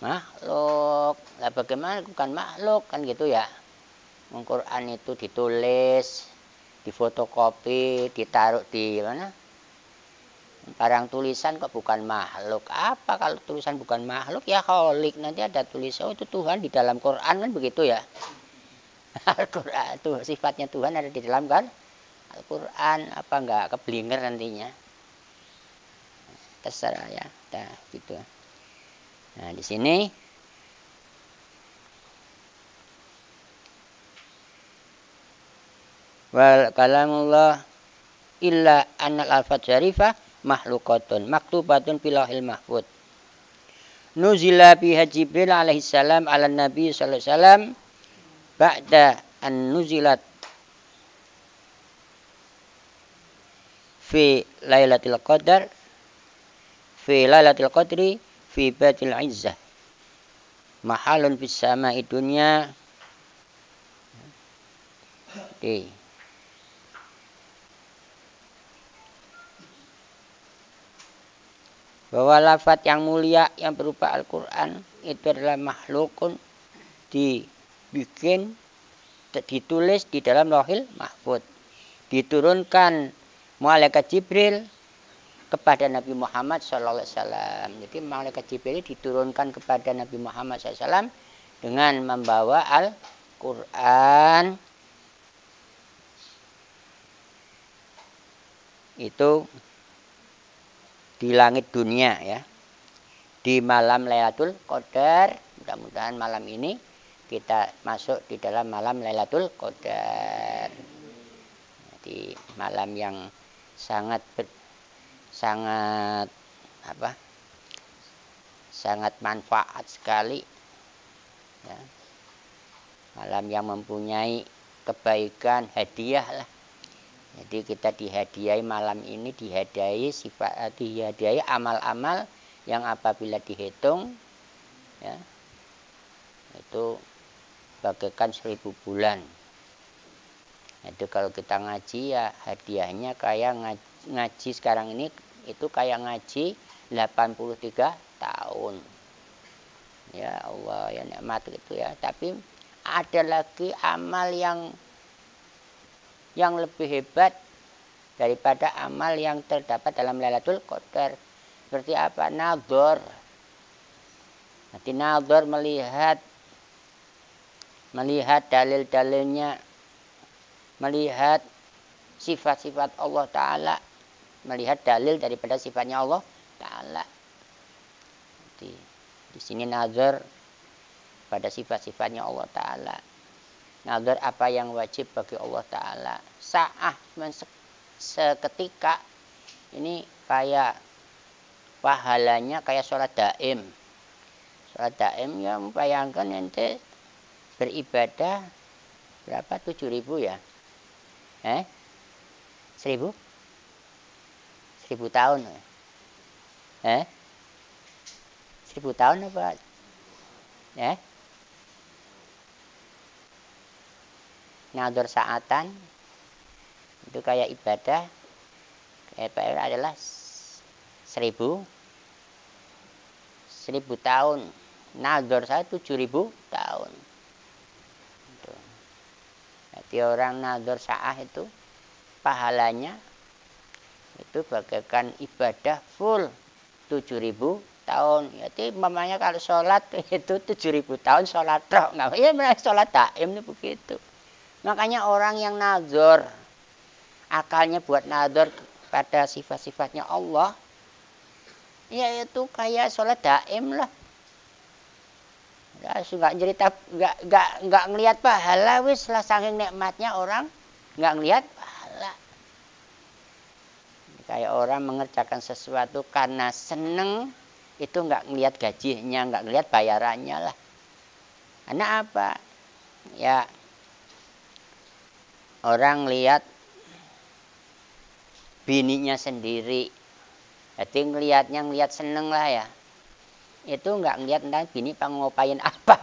makhluk. Lah bagaimana bukan makhluk kan gitu ya? Al-Quran itu ditulis, difotokopi, ditaruh di mana? Barang tulisan kok bukan makhluk. Apa kalau tulisan bukan makhluk? Ya kholik, nanti ada tulisan, oh itu Tuhan di dalam Quran kan begitu ya. Al-Quran itu sifatnya Tuhan ada di dalam kan Al-Quran, apa enggak keblinger nantinya. Terserah ya. Nah, gitu. Nah, di sini wal kalamullah illa annal alfat syarifah makhlukatun maktubatun fil lauhil mahfuz. Nuzila biha Jibril alaihi salam ala Nabi sallallahu alaihi wasallam ba'da an nuzilat fi lailatul qadar fi lailatul qadri fi baitil izzah mahalun fis sama'i dunya. Bahwa lafaz yang mulia yang berupa Al-Quran itu adalah makhlukun, dibikin, ditulis di dalam Lauhil Mahfuz, diturunkan malaikat Jibril kepada Nabi Muhammad SAW. Jadi malaikat Jibril diturunkan kepada Nabi Muhammad SAW dengan membawa Al-Quran itu di langit dunia ya, di malam Lailatul Qadar. Mudah-mudahan malam ini kita masuk di dalam malam Lailatul Qadar, di malam yang sangat manfaat sekali ya. Malam yang mempunyai kebaikan, hadiah lah. Jadi kita dihadiahi malam ini, dihadiahi amal-amal yang apabila dihitung ya, itu bagaikan 1000 bulan. Itu kalau kita ngaji ya hadiahnya kayak ngaji sekarang ini itu kayak ngaji 83 tahun. Ya Allah ya nikmat gitu ya. Tapi ada lagi amal yang lebih hebat daripada amal yang terdapat dalam Lailatul Qadar. Seperti apa? Nadhar. Nanti nadhar melihat dalil-dalilnya, melihat sifat-sifat Allah Ta'ala, melihat dalil daripada sifatnya Allah Ta'ala. Di sini nazar pada sifat-sifatnya Allah Ta'ala. Nazar apa yang wajib bagi Allah Ta'ala. Sa'ah seketika ini kayak pahalanya kayak sholat daim. Sholat daim ya bayangkan ente beribadah berapa? 7.000 ya? 1.000? 1.000 tahun. 1.000 tahun apa? Nador saatan itu kayak ibadah adalah 1.000 tahun. Nador saya 7.000 tahun. Jadi orang nador sa'ah itu pahalanya itu bagaikan ibadah full 7.000 tahun. Jadi mamanya kalau sholat itu 7.000 tahun sholat roh. Nah, ya sholat daim itu begitu. Makanya orang yang nazar, akalnya buat nazar pada sifat-sifatnya Allah, ya itu kayak sholat daim lah. Nggak cerita, nggak ngelihat pahala, wis lah saking nikmatnya orang nggak ngelihat pahala. Kayak orang mengerjakan sesuatu karena seneng, itu nggak ngelihat gajinya, nggak ngelihat bayarannya lah. Karena apa? Ya orang lihat bininya sendiri, jadi ngelihat seneng lah ya. Itu nggak ngelihat tentang bini pengopain apa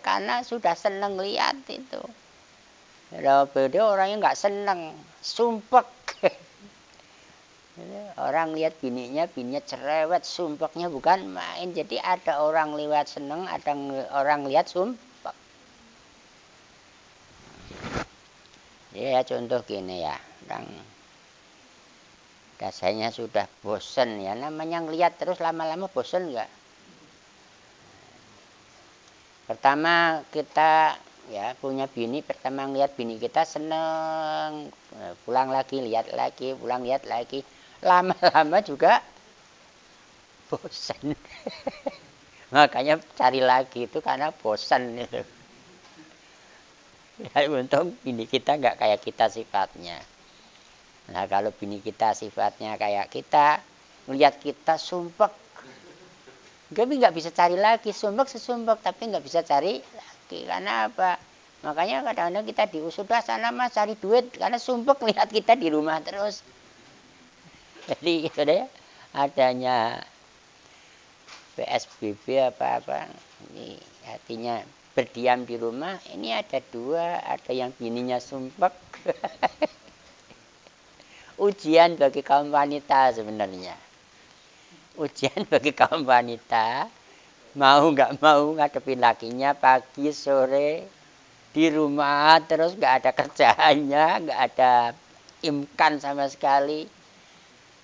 karena sudah seneng lihat itu. Kalau beda orangnya nggak seneng, sumpek. Orang lihat bininya cerewet, sumpeknya bukan main. Jadi ada orang lewat seneng, ada orang lihat sumpek. Ya contoh gini ya, orang rasanya sudah bosen ya, namanya ngelihat terus lama-lama bosen enggak? Pertama kita ya punya bini, pertama ngelihat bini kita seneng, pulang lagi lihat lagi, pulang lihat lagi, lama-lama juga bosan. Makanya cari lagi itu karena bosan itu. Ya, untung bini kita nggak kayak kita sifatnya. Nah kalau bini kita sifatnya kayak kita, ngelihat kita sumpek, tapi nggak bisa cari lagi, sumpek sesumpek tapi nggak bisa cari lagi. Karena apa? Makanya kadang-kadang kita diusir, sudah sana mas cari duit, karena sumpek lihat kita di rumah terus. Jadi gitu deh, adanya PSBB apa-apa, ini artinya berdiam di rumah. Ini ada dua, ada yang bininya sumpek. Ujian bagi kaum wanita sebenarnya. Ujian bagi kaum wanita, mau nggak mau ngadepin lakinya pagi sore di rumah terus, nggak ada kerjaannya, nggak ada imkan sama sekali.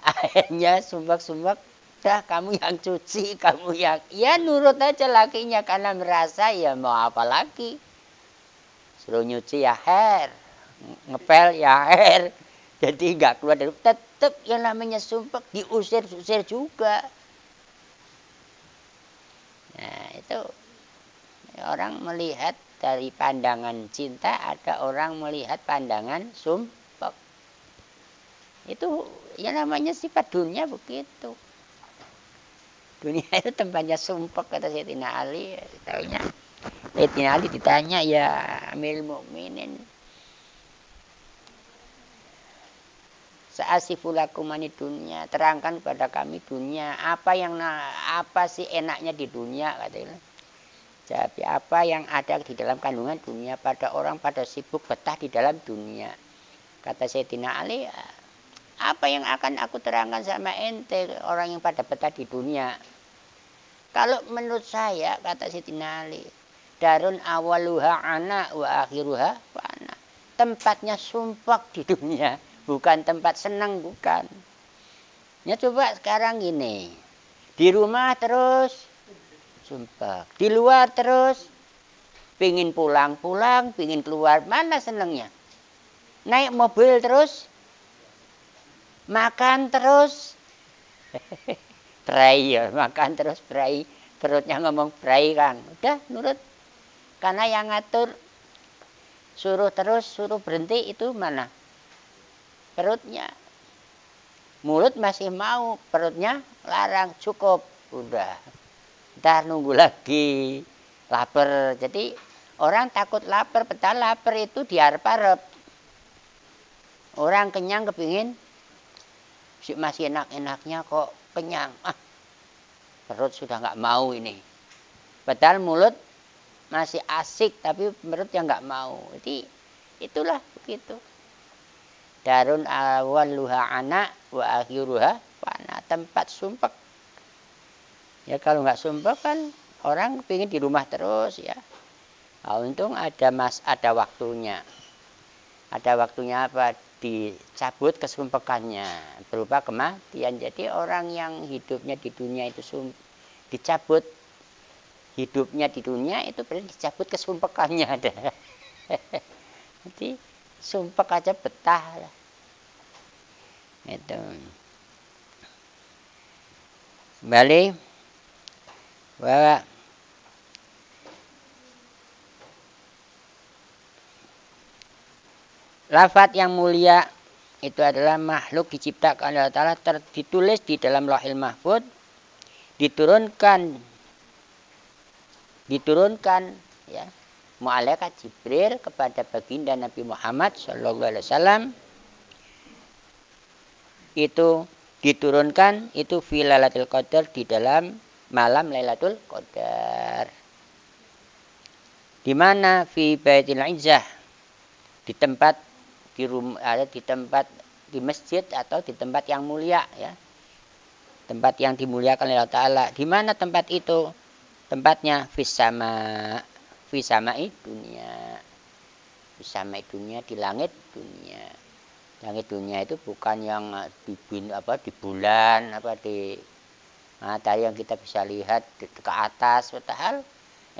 Akhirnya sumpek-sumpek, dah kamu yang cuci, kamu yang, ya nurut aja lakinya karena merasa ya mau apa lagi. Suruh nyuci ya her, ngepel ya her. Jadi nggak keluar dari, tetap yang namanya sumpek diusir-usir juga. Nah itu orang melihat dari pandangan cinta, ada orang melihat pandangan sumpek. Itu ya namanya sifat dunia begitu. Dunia itu tempatnya sumpek, kata Sayyidina Ali. Taunya Sayyidina Ali ditanya, ya Amirul Mukminin, Sa'asifulakumani dunia, terangkan kepada kami dunia, apa sih enaknya di dunia, katanya. Jadi apa yang ada di dalam kandungan dunia, pada orang pada sibuk betah di dalam dunia. Kata Sayyidina Ali, apa yang akan aku terangkan sama ente, orang yang pada betah di dunia? Kalau menurut saya, kata Sayyidina Ali, darun awaluha ana wa akhiruha fana. Tempatnya sumpek di dunia, bukan tempat senang, bukan. Ya coba sekarang gini, di rumah terus sumpek, di luar terus pingin pulang-pulang, pingin keluar, mana senangnya? Naik mobil terus, makan terus, berai ya, makan terus berai, perutnya ngomong berai kan, udah nurut. Karena yang ngatur suruh terus, suruh berhenti itu mana? Perutnya. Mulut masih mau, perutnya larang, cukup, udah. Ntar nunggu lagi, lapar. Jadi orang takut lapar, padahal lapar itu diarep-arep. Orang kenyang kepingin, masih enak-enaknya kok kenyang. Perut sudah nggak mau ini. Padahal mulut masih asik, tapi perut yang nggak mau. Jadi itulah begitu. Darun awaluha anak wa akhiruha fana, tempat sumpek. Ya kalau nggak sumpek kan orang pengen di rumah terus ya. Nah, untung ada waktunya. Ada waktunya apa? Dicabut kesumpekannya berupa kematian. Jadi orang yang hidupnya di dunia itu dicabut, hidupnya di dunia itu berarti dicabut kesumpekannya. Jadi sumpek aja betah lah. Itu. Kembali bahwa lafaz yang mulia itu adalah makhluk diciptakan oleh Allah Ta'ala, ditulis di dalam Lauhil Mahfuz, diturunkan ya malaikat Jibril kepada baginda Nabi Muhammad sallallahu alaihi wasallam. Itu diturunkan itu fi Lailatul Qadar, di dalam malam Lailatul Qadar. Di mana fi Baitul Izzah, di tempat di rumah, ada di tempat di masjid atau di tempat yang mulia ya. Tempat yang dimuliakan oleh Allah Ta'ala. Di mana tempat itu? Tempatnya fisama dunia. Fisama dunia, di langit dunia. Langit dunia itu bukan yang di bulan, di matahari yang kita bisa lihat ke atas. Padahal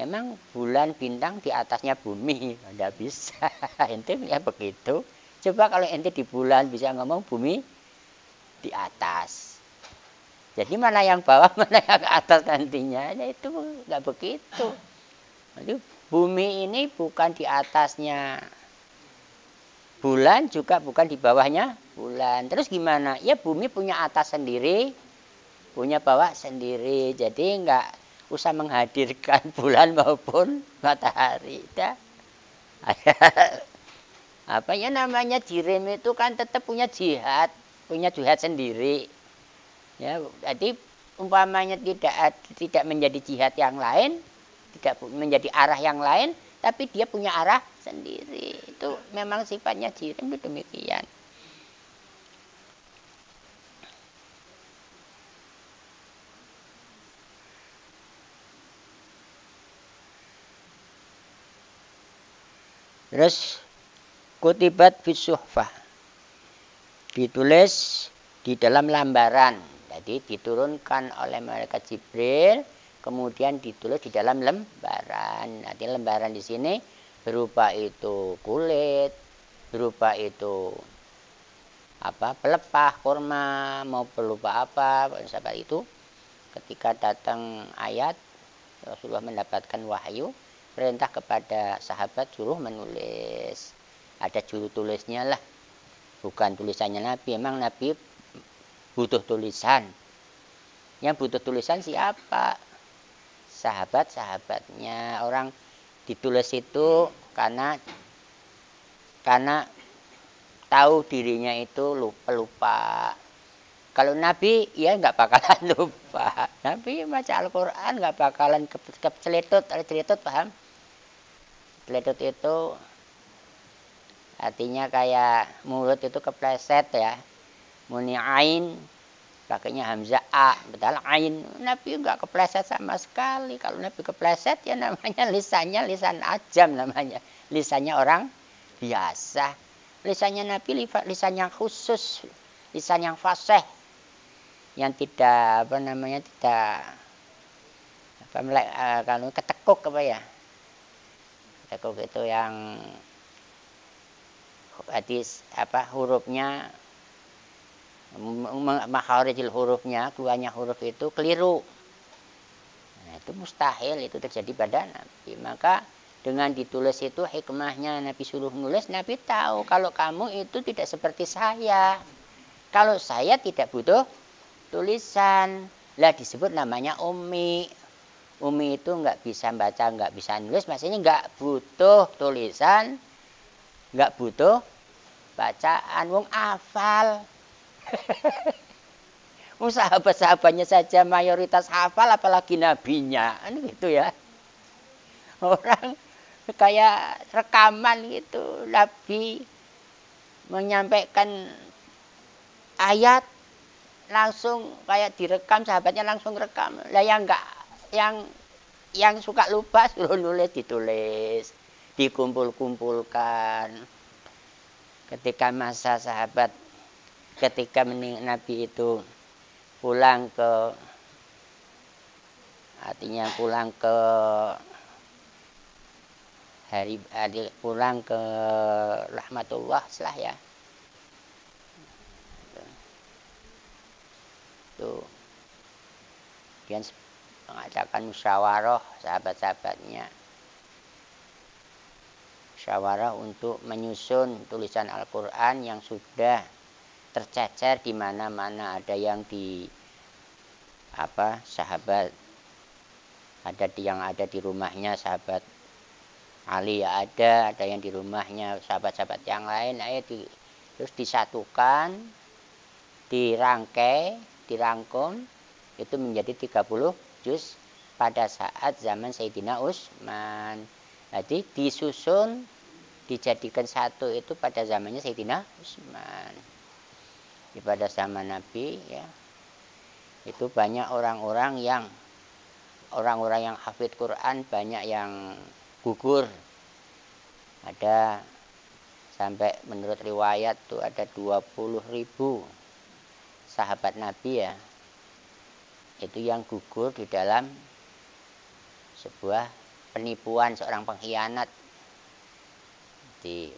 emang bulan bintang di atasnya bumi. Tidak bisa. Ente ya begitu. Coba kalau ente di bulan bisa ngomong bumi di atas. Jadi mana yang bawah, mana yang ke atas nantinya. Ya itu nggak begitu. Jadi bumi ini bukan di atasnya bulan, juga bukan di bawahnya bulan. Terus gimana? Ya bumi punya atas sendiri, punya bawah sendiri. Jadi nggak usah menghadirkan bulan maupun matahari. Ya. Apa ya namanya jirim itu kan tetap punya jihad sendiri. Ya, jadi umpamanya tidak menjadi jihad yang lain, tidak menjadi arah yang lain, tapi dia punya arah sendiri. Itu memang sifatnya jirim itu demikian. Terus kutibat fi suhfah, ditulis di dalam lambaran. Jadi diturunkan oleh malaikat Jibril, kemudian ditulis di dalam lembaran. Nanti lembaran di sini berupa itu kulit, berupa itu pelepah kurma, mau berupa apa, sahabat itu ketika datang ayat Rasulullah mendapatkan wahyu, perintah kepada sahabat suruh menulis. Ada juru tulisnya lah, bukan tulisannya Nabi. Memang Nabi butuh tulisan. Yang butuh tulisan siapa? Sahabat-sahabatnya. Orang ditulis itu karena tahu dirinya itu lupa. Kalau Nabi ya nggak bakalan lupa. Nabi baca Al-Quran nggak bakalan keceletut. Celetot paham? Celetot itu artinya kayak mulut itu kepleset ya. Muni ain pakainya hamzah a, padahal ain. Nabi enggak kepleset sama sekali. Kalau Nabi kepleset ya namanya lisannya lisan ajam namanya. Lisannya orang biasa. Lisannya Nabi lisan yang khusus, lisan yang fasih. Yang tidak kalau ketekuk ketekuk itu yang hadis hurufnya makharijil hurufnya, keluarnya huruf itu keliru. Nah, itu mustahil itu terjadi pada Nabi. Maka dengan ditulis itu hikmahnya Nabi suruh nulis, Nabi tahu kalau kamu itu tidak seperti saya. Kalau saya tidak butuh tulisan. Lah disebut namanya ummi. Ummi itu nggak bisa baca, nggak bisa nulis, maksudnya nggak butuh tulisan, nggak butuh bacaan, wong hafal. Sahabat-sahabatnya saja mayoritas hafal, apalagi nabinya, gitu ya. Orang kayak rekaman gitu, Nabi menyampaikan ayat langsung kayak direkam, sahabatnya langsung rekam. Lah yang suka lupa suruh nulis, ditulis, dikumpul-kumpulkan. Ketika masa sahabat ketika Nabi itu pulang ke pulang ke rahmatullah lah ya. Itu dia mengadakan musyawarah sahabat-sahabatnya. Musyawarah untuk menyusun tulisan Al-Quran yang sudah tercecer di mana-mana. Ada yang di sahabat, yang ada di rumahnya sahabat Ali ya ada yang di rumahnya sahabat-sahabat yang lain. Terus disatukan, dirangkum itu menjadi 30 juz pada saat zaman Sayyidina Utsman. Jadi disusun dijadikan satu itu pada zamannya Sayyidina Utsman. pada zaman Nabi ya, itu banyak orang-orang yang hafid Quran, banyak yang gugur. Ada sampai menurut riwayat tuh ada 20.000 sahabat Nabi ya, itu yang gugur di dalam sebuah penipuan seorang pengkhianat.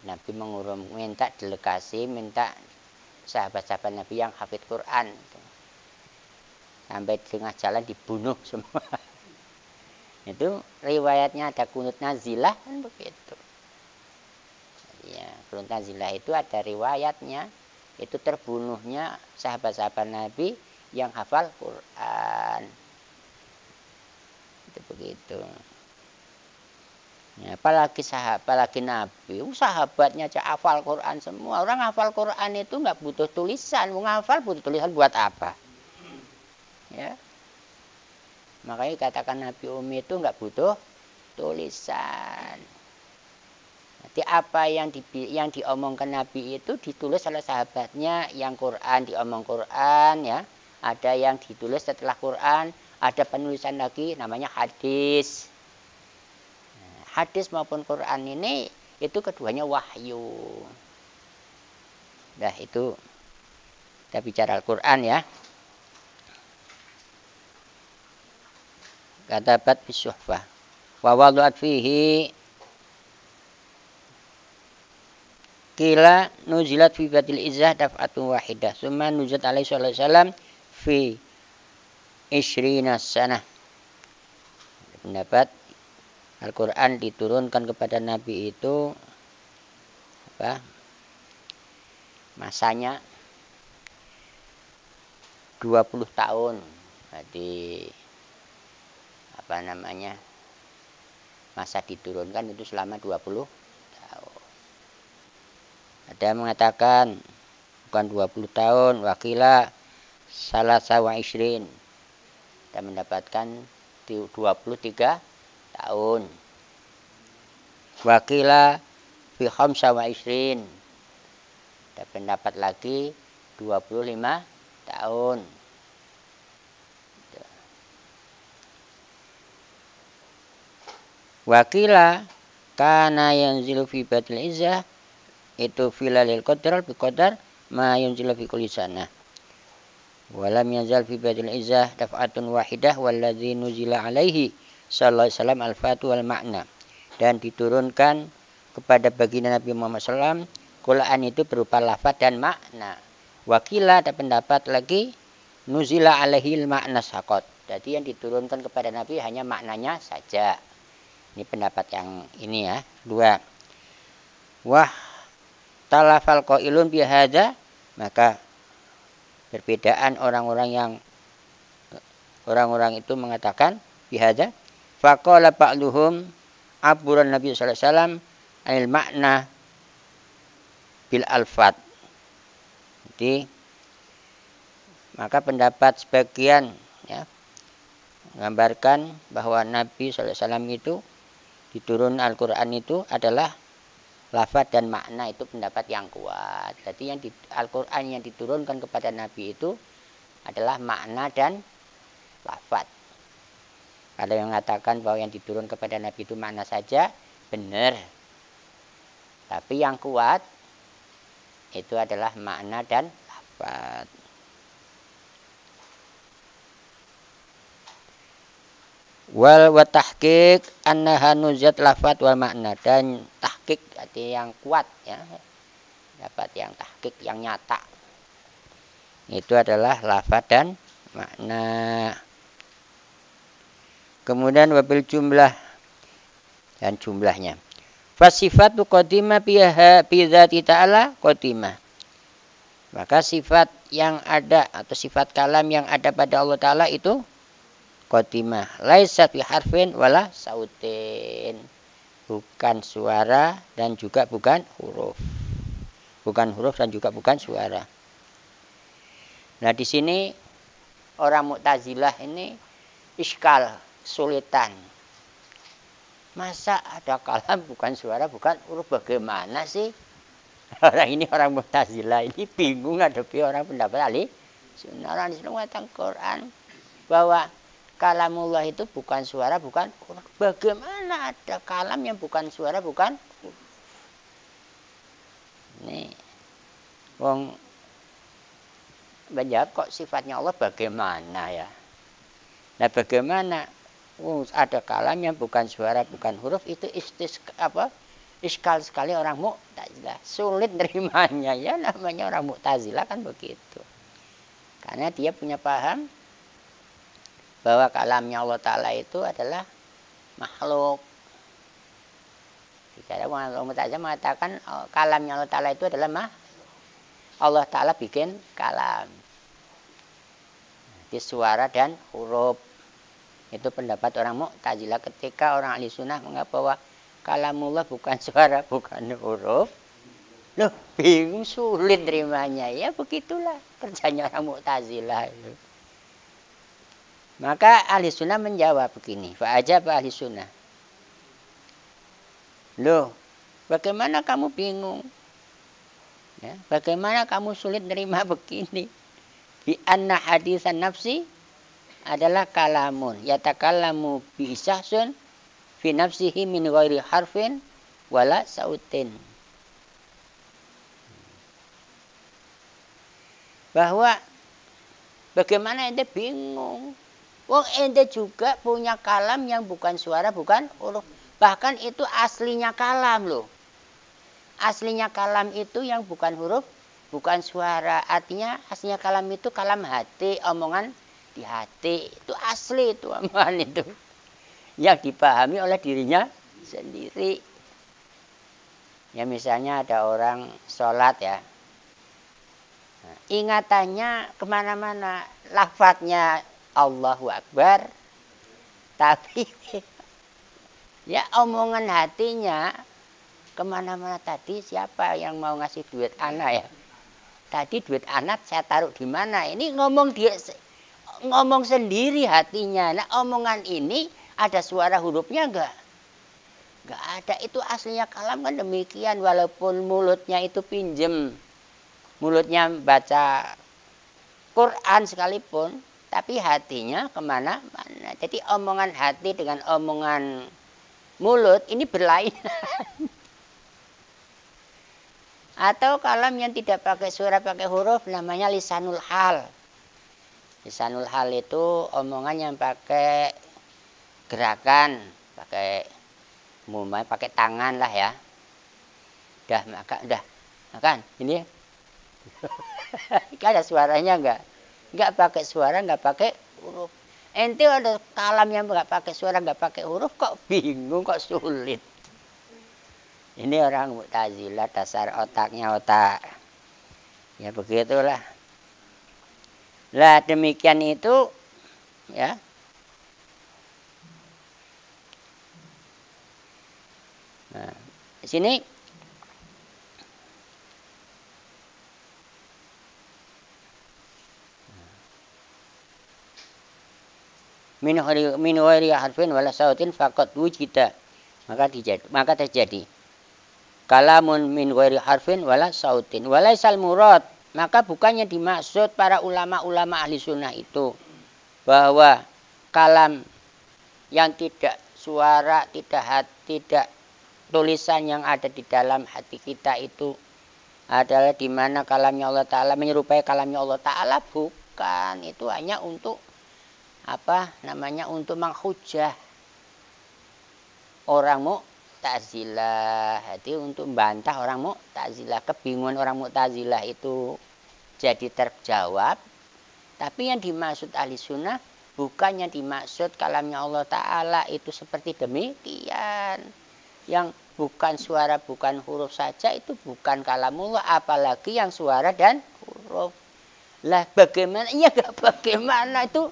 Nabi minta delegasi, minta sahabat-sahabat Nabi yang hafid Quran. Sampai di tengah jalan dibunuh semua. Itu riwayatnya ada kunut nazilah kan begitu. Ya, kunut nazilah itu ada riwayatnya, itu terbunuhnya sahabat-sahabat Nabi yang hafal Quran. Itu begitu. Ya, apalagi Nabi, sahabatnya aja hafal Quran semua. Orang hafal Quran itu nggak butuh tulisan, mau ngafal butuh tulisan buat apa? Ya, makanya katakan Nabi Umi itu nggak butuh tulisan. Nanti apa yang diomongkan Nabi itu ditulis oleh sahabatnya, yang Quran diomong Quran ya. Ada yang ditulis setelah Quran, ada penulisan lagi namanya hadis. Hadis maupun Quran ini itu keduanya wahyu. Nah itu kita bicara Al-Quran ya. Katabat bisuhfah wa wadu'at fihi kila nuzilat fi batil izzah daf'atun wahidah summa nuzilat alaihi sallallahu alaihi wasallam fi ishrina sanah. Pendapat Al-Quran diturunkan kepada Nabi itu masanya 20 tahun. Jadi masa diturunkan itu selama 20 tahun. Ada yang mengatakan bukan 20 tahun, wakila salasa wa isrin. Kita mendapatkan 23 tahun. Wakila fi khamsa wa isrin. Ada pendapat lagi 25 tahun. Wakila kana yanzilu fi batil izzah itu filalil qadar bi qadar ma yanzilu fi kulli sanah. Walam yazal fi batil izzah daf'atun wahidah walladzi nuzila alaihi sallallahu alaihi wasallam al-fatu wal makna, dan diturunkan kepada baginda Nabi Muhammad SAW Quran itu berupa lafaz dan makna. Wakila ada pendapat lagi nuzila alaihil makna sakot. Jadi yang diturunkan kepada Nabi hanya maknanya saja. Ini pendapat yang ini ya. 2. Wah talafal qailun bihadza, maka perbedaan orang-orang itu mengatakan bihadza. Faqala ba'duhum aburan Nabi sallallahu alaihi wasallam anil makna bil alfat. Jadi maka pendapat sebagian ya menggambarkan bahwa Nabi sallallahu alaihi wasallam itu diturun Al-Qur'an itu adalah lafaz dan makna, itu pendapat yang kuat. Jadi yang Al-Qur'an yang diturunkan kepada Nabi itu adalah makna dan lafaz. Ada yang mengatakan bahwa yang diturun kepada Nabi itu makna saja, benar. Tapi yang kuat itu adalah makna dan lafaz. Wal wa tahqiq annaha nuzat lafaz wal makna, dan tahqiq artinya yang kuat ya. Dapat yang tahqiq yang nyata. Itu adalah lafaz dan makna. Kemudian wabil jumlah dan jumlahnya. Fasifatu qadimah biha bidzati ta'ala qadimah. Maka sifat yang ada atau sifat kalam yang ada pada Allah Ta'ala itu qadimah. Laisa fi harfin wala sautin. Bukan suara dan juga bukan huruf. Bukan huruf dan juga bukan suara. Nah di sini orang Mu'tazilah ini iskal, kesulitan. Masa ada kalam bukan suara bukan huruf, bagaimana sih? Orang ini orang Mu'tazilah ini bingung hadapi orang pendapat ahli sunnah. Orang Islam mengatakan Quran bahwa kalamullah itu bukan suara, bukan huruf. Bagaimana ada kalam yang bukan suara, bukan huruf? Nih, wong menjawab kok sifatnya Allah bagaimana ya? Nah bagaimana? Ada kalam yang bukan suara, bukan huruf, itu iskal sekali orang Mu'tazilah. Sulit nerimanya, ya namanya orang Mu'tazilah kan begitu. Karena dia punya paham bahwa kalamnya Allah Ta'ala itu adalah makhluk. Jika orang Mu'tazilah mengatakan kalamnya Allah Ta'ala itu adalah makhluk. Allah Ta'ala bikin kalam. Di suara dan huruf. Itu pendapat orang Mu'tazilah. Ketika orang ahli sunnah menganggap bahwa kalamullah bukan suara, bukan huruf. Loh, bingung, sulit terimanya. Ya begitulah kerjanya orang Mu'tazilah. Maka ahli sunnah menjawab begini. Fa'ajab ahli sunnah. Loh, bagaimana kamu bingung? Ya, bagaimana kamu sulit nerima begini? Bi anna hadisan nafsi adalah kalamun yatakallamu bi isahsun fi nafsihi min ghairi harfin wala sautin. Bahwa bagaimana ente bingung? Wong ente juga punya kalam yang bukan suara, bukan huruf. Bahkan itu aslinya kalam loh. Aslinya kalam itu yang bukan huruf, bukan suara. Artinya aslinya kalam itu kalam hati, omongan di hati. Itu asli itu omongan itu. Yang dipahami oleh dirinya sendiri. Ya misalnya ada orang sholat ya. Nah, ingatannya kemana-mana. Lafadznya Allahu Akbar. Tapi ya omongan hatinya kemana-mana. Tadi siapa yang mau ngasih duit anak ya? Tadi duit anak saya taruh di mana? Ini ngomong dia, ngomong sendiri hatinya. Nah omongan ini ada suara hurufnya enggak? Enggak ada. Itu aslinya kalam kan demikian. Walaupun mulutnya itu pinjem. Mulutnya baca Quran sekalipun. Tapi hatinya kemana-mana. Jadi omongan hati dengan omongan mulut ini berlainan. Atau kalam yang tidak pakai suara, pakai huruf namanya lisanul hal. Lisanul hal itu omongan yang pakai gerakan, pakai umumnya pakai tangan lah ya. Udah makan ini. Ada suaranya enggak pakai suara, enggak pakai huruf. Ente ada kalam yang enggak pakai suara, enggak pakai huruf, kok bingung, kok sulit. Ini orang Mu'tazilah, dasar otaknya otak. Ya begitulah. Lah demikian itu ya. Nah, di sini min ghairi harfin wala sautin faqat wujida. Maka terjadi kalamun min ghairi harfin wala sautin walaisal murad. Maka bukannya dimaksud para ulama-ulama ahli sunnah itu bahwa kalam yang tidak suara, tidak tulisan yang ada di dalam hati kita itu adalah di mana kalamnya Allah Ta'ala menyerupai kalamnya Allah Ta'ala. Bukan, itu hanya untuk untuk menghujah orang Mu'tazilah. Jadi untuk membantah orang Mu'tazilah, kebingungan orang Mu'tazilah itu jadi terjawab. Tapi yang dimaksud ahli sunnah bukan yang dimaksud kalamnya Allah Ta'ala itu seperti demikian. Yang bukan suara, bukan huruf saja itu bukan kalamullah, apalagi yang suara dan huruf. Lah bagaimana? Ya enggak bagaimana, itu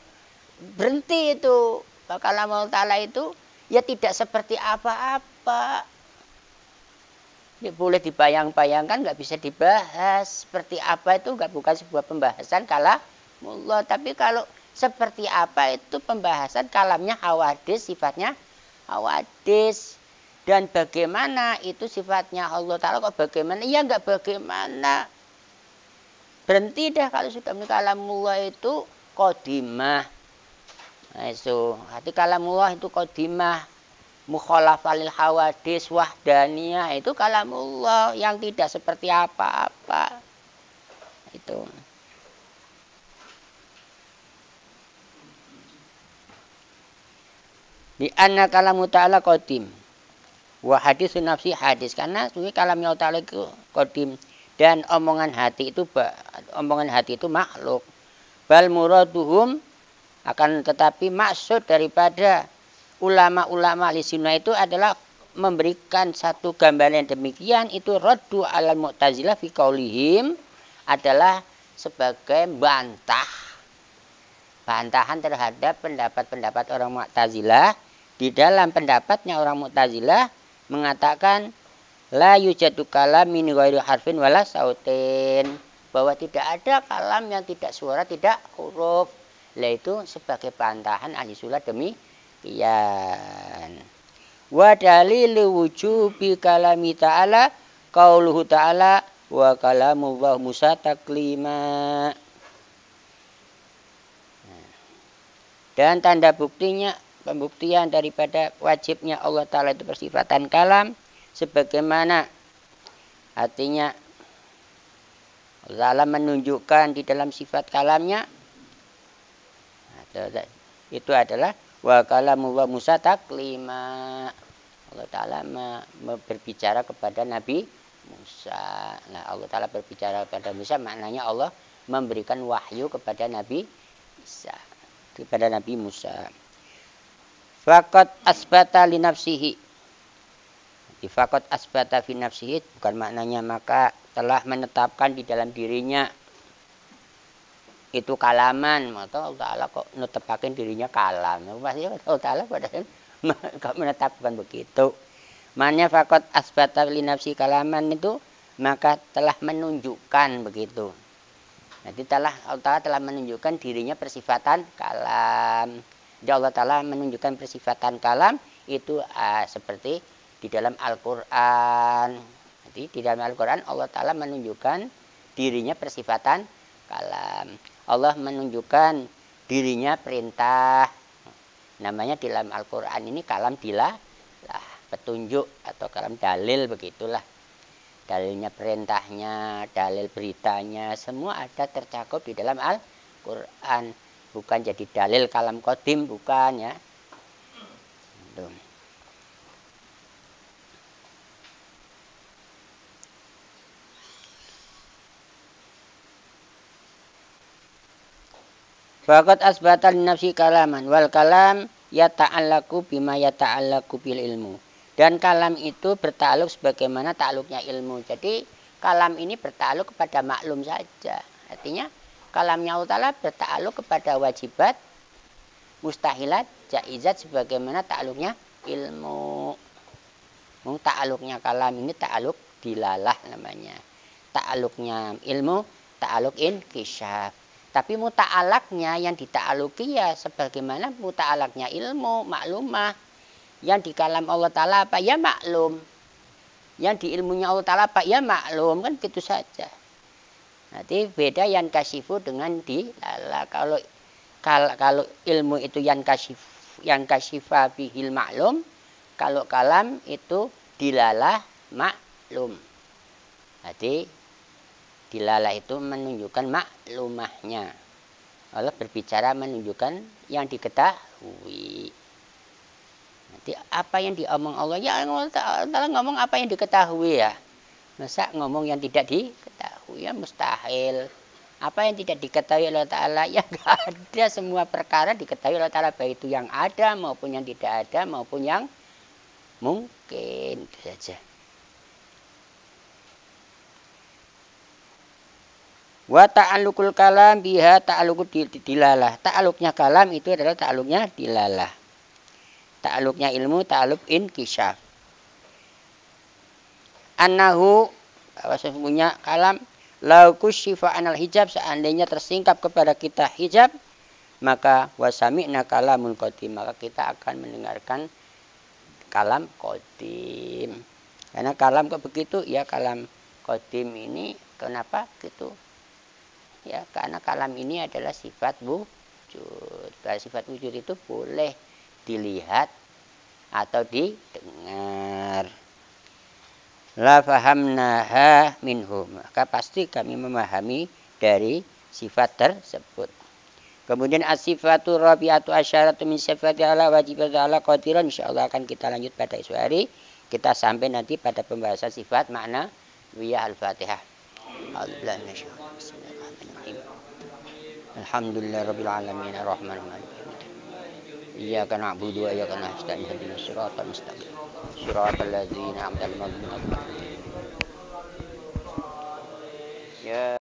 berhenti itu. Kalamullah Ta'ala itu ya tidak seperti apa-apa. Ya, boleh dibayang-bayangkan, nggak bisa dibahas. Seperti apa itu bukan sebuah pembahasan kalamullah. Tapi kalau seperti apa itu pembahasan kalamnya hawadis, sifatnya hawadis. Dan bagaimana itu sifatnya Allah Ta'ala kok bagaimana? Ya enggak bagaimana. Berhenti dah kalau sudah kalamullah itu qadimah. Nah itu, hati kalamullah itu qadimah. Mukhalafalil hawadis wahdaniyah itu kalamullah yang tidak seperti apa-apa. Itu. Di anna kalamu ta'ala qadim. Wa hadisun nafsi hadis, karena sebenarnya kalamnya Allah Ta'ala itu qadim, dan omongan hati itu makhluk. Bal muraduhum, akan tetapi maksud daripada ulama-ulama ahli sunnah itu adalah memberikan satu gambaran demikian, itu raddu alal mu'tazilah fi qaulihim, adalah sebagai bantahan terhadap pendapat-pendapat orang Mu'tazilah. Di dalam pendapatnya orang Mu'tazilah mengatakan la yujadu kalam min ghairi harfin wala sautin, bahwa tidak ada kalam yang tidak suara tidak huruf. Lah itu sebagai bantahan ahli sunnah demikian. Wa dalilu wujubi kalami ta'ala qauluhu ta'ala wa kalamullah Musa taklima. Dan tanda buktinya, pembuktian daripada wajibnya Allah Ta'ala itu bersifatan kalam, sebagaimana artinya Allah Ta'ala menunjukkan di dalam sifat kalamnya, itu adalah wa kalamullah Musa taklima. Allah Ta'ala berbicara kepada Nabi Musa. Nah, Allah Ta'ala berbicara kepada Musa, maknanya Allah memberikan wahyu kepada Nabi Isa, kepada Nabi Musa. Faqat asbata li nafsihi. Faqat asbata fi nafsihi bukan maknanya maka telah menetapkan di dalam dirinya itu kalaman. Maka Allah Ta'ala kok menetapkan dirinya kalam. Maksudnya Allah Ta'ala padahal kok menetapkan begitu. Maknanya faqat asbata li nafsi kalaman itu maka telah menunjukkan begitu. Jadi Allah Ta'ala telah menunjukkan dirinya persifatan kalam. Jadi Allah Ta'ala menunjukkan persifatan kalam itu seperti di dalam Al-Quran. Jadi di dalam Al-Quran Allah Ta'ala menunjukkan dirinya persifatan kalam. Allah menunjukkan dirinya perintah. Namanya di dalam Al-Quran ini kalam dilalah, petunjuk atau kalam dalil begitulah. Dalilnya perintahnya, dalil beritanya, semua ada tercakup di dalam Al-Quran. Bukan jadi dalil kalam qadim, bukan ya. Faqad asbata li nafsi kalaman wal kalam yata'allaku bima yata'allaku bil ilmu. Dan kalam itu bertakluk sebagaimana takluknya ilmu. Jadi kalam ini bertakluk kepada maklum saja. Artinya kalamnya Allah Ta'ala bertakluk kepada wajibat, mustahilat, jaizat sebagaimana takluknya ilmu. Takluknya kalam ini takluk dilalah namanya. Takluknya ilmu takluk inkisyaf. Tapi muta'alaknya yang dita'aluki ya sebagaimana muta'alaknya ilmu, maklumah. Yang di kalam Allah Ta'ala apa? Ya maklum. Yang di ilmunya Allah Ta'ala apa? Ya maklum. Kan gitu saja. Nanti beda yang kasifu dengan dilala. Kalau ilmu itu yang kasifa bihil maklum. Kalau kalam itu dilalah maklum. Jadi dilalah itu menunjukkan maklumahnya. Allah berbicara menunjukkan yang diketahui. Nanti apa yang diomong Allah, ya Allah Ta'ala ngomong apa yang diketahui ya. Masa ngomong yang tidak diketahui ya mustahil. Apa yang tidak diketahui Allah Ta'ala ya enggak ada, semua perkara diketahui Allah Ta'ala, baik itu yang ada maupun yang tidak ada maupun yang mungkin. Itu saja. Wa ta'alluqul kalam biha ta'alluqud dilalah. Ta'alluqnya kalam itu adalah ta'alluqnya dilalah. Ta'alluqnya ilmu ta'alluq inkisyaf. Annahu, bahwa sesungguhnya kalam lau kusyifa anal hijab, seandainya tersingkap kepada kita hijab, maka wasami'na kalamul qadim, maka kita akan mendengarkan kalam qadim. Karena kalam kok begitu? Ya kalam qadim ini kenapa gitu? Ya karena kalam ini adalah sifat wujud. Kalau sifat wujud itu boleh dilihat atau didengar. La fahamnaha minhu, maka pasti kami memahami dari sifat tersebut. Kemudian as-sifatu rabi'atu asyaratu min sifati ala wajibati ala qadiran, insyaallah akan kita lanjut pada esok hari. Kita sampai nanti pada pembahasan sifat makna wiyah al-Fatihah. A'udzubillahi minasyaitonir rajim. Bismillahirrahmanirrahim. Alhamdulillahirabbil alamin arrahmanir rahim. Iyyaka na'budu wa iyyaka nasta'in ihdinas siratal mustaqim. Siratal ladzina an'amta 'alaihim. Ya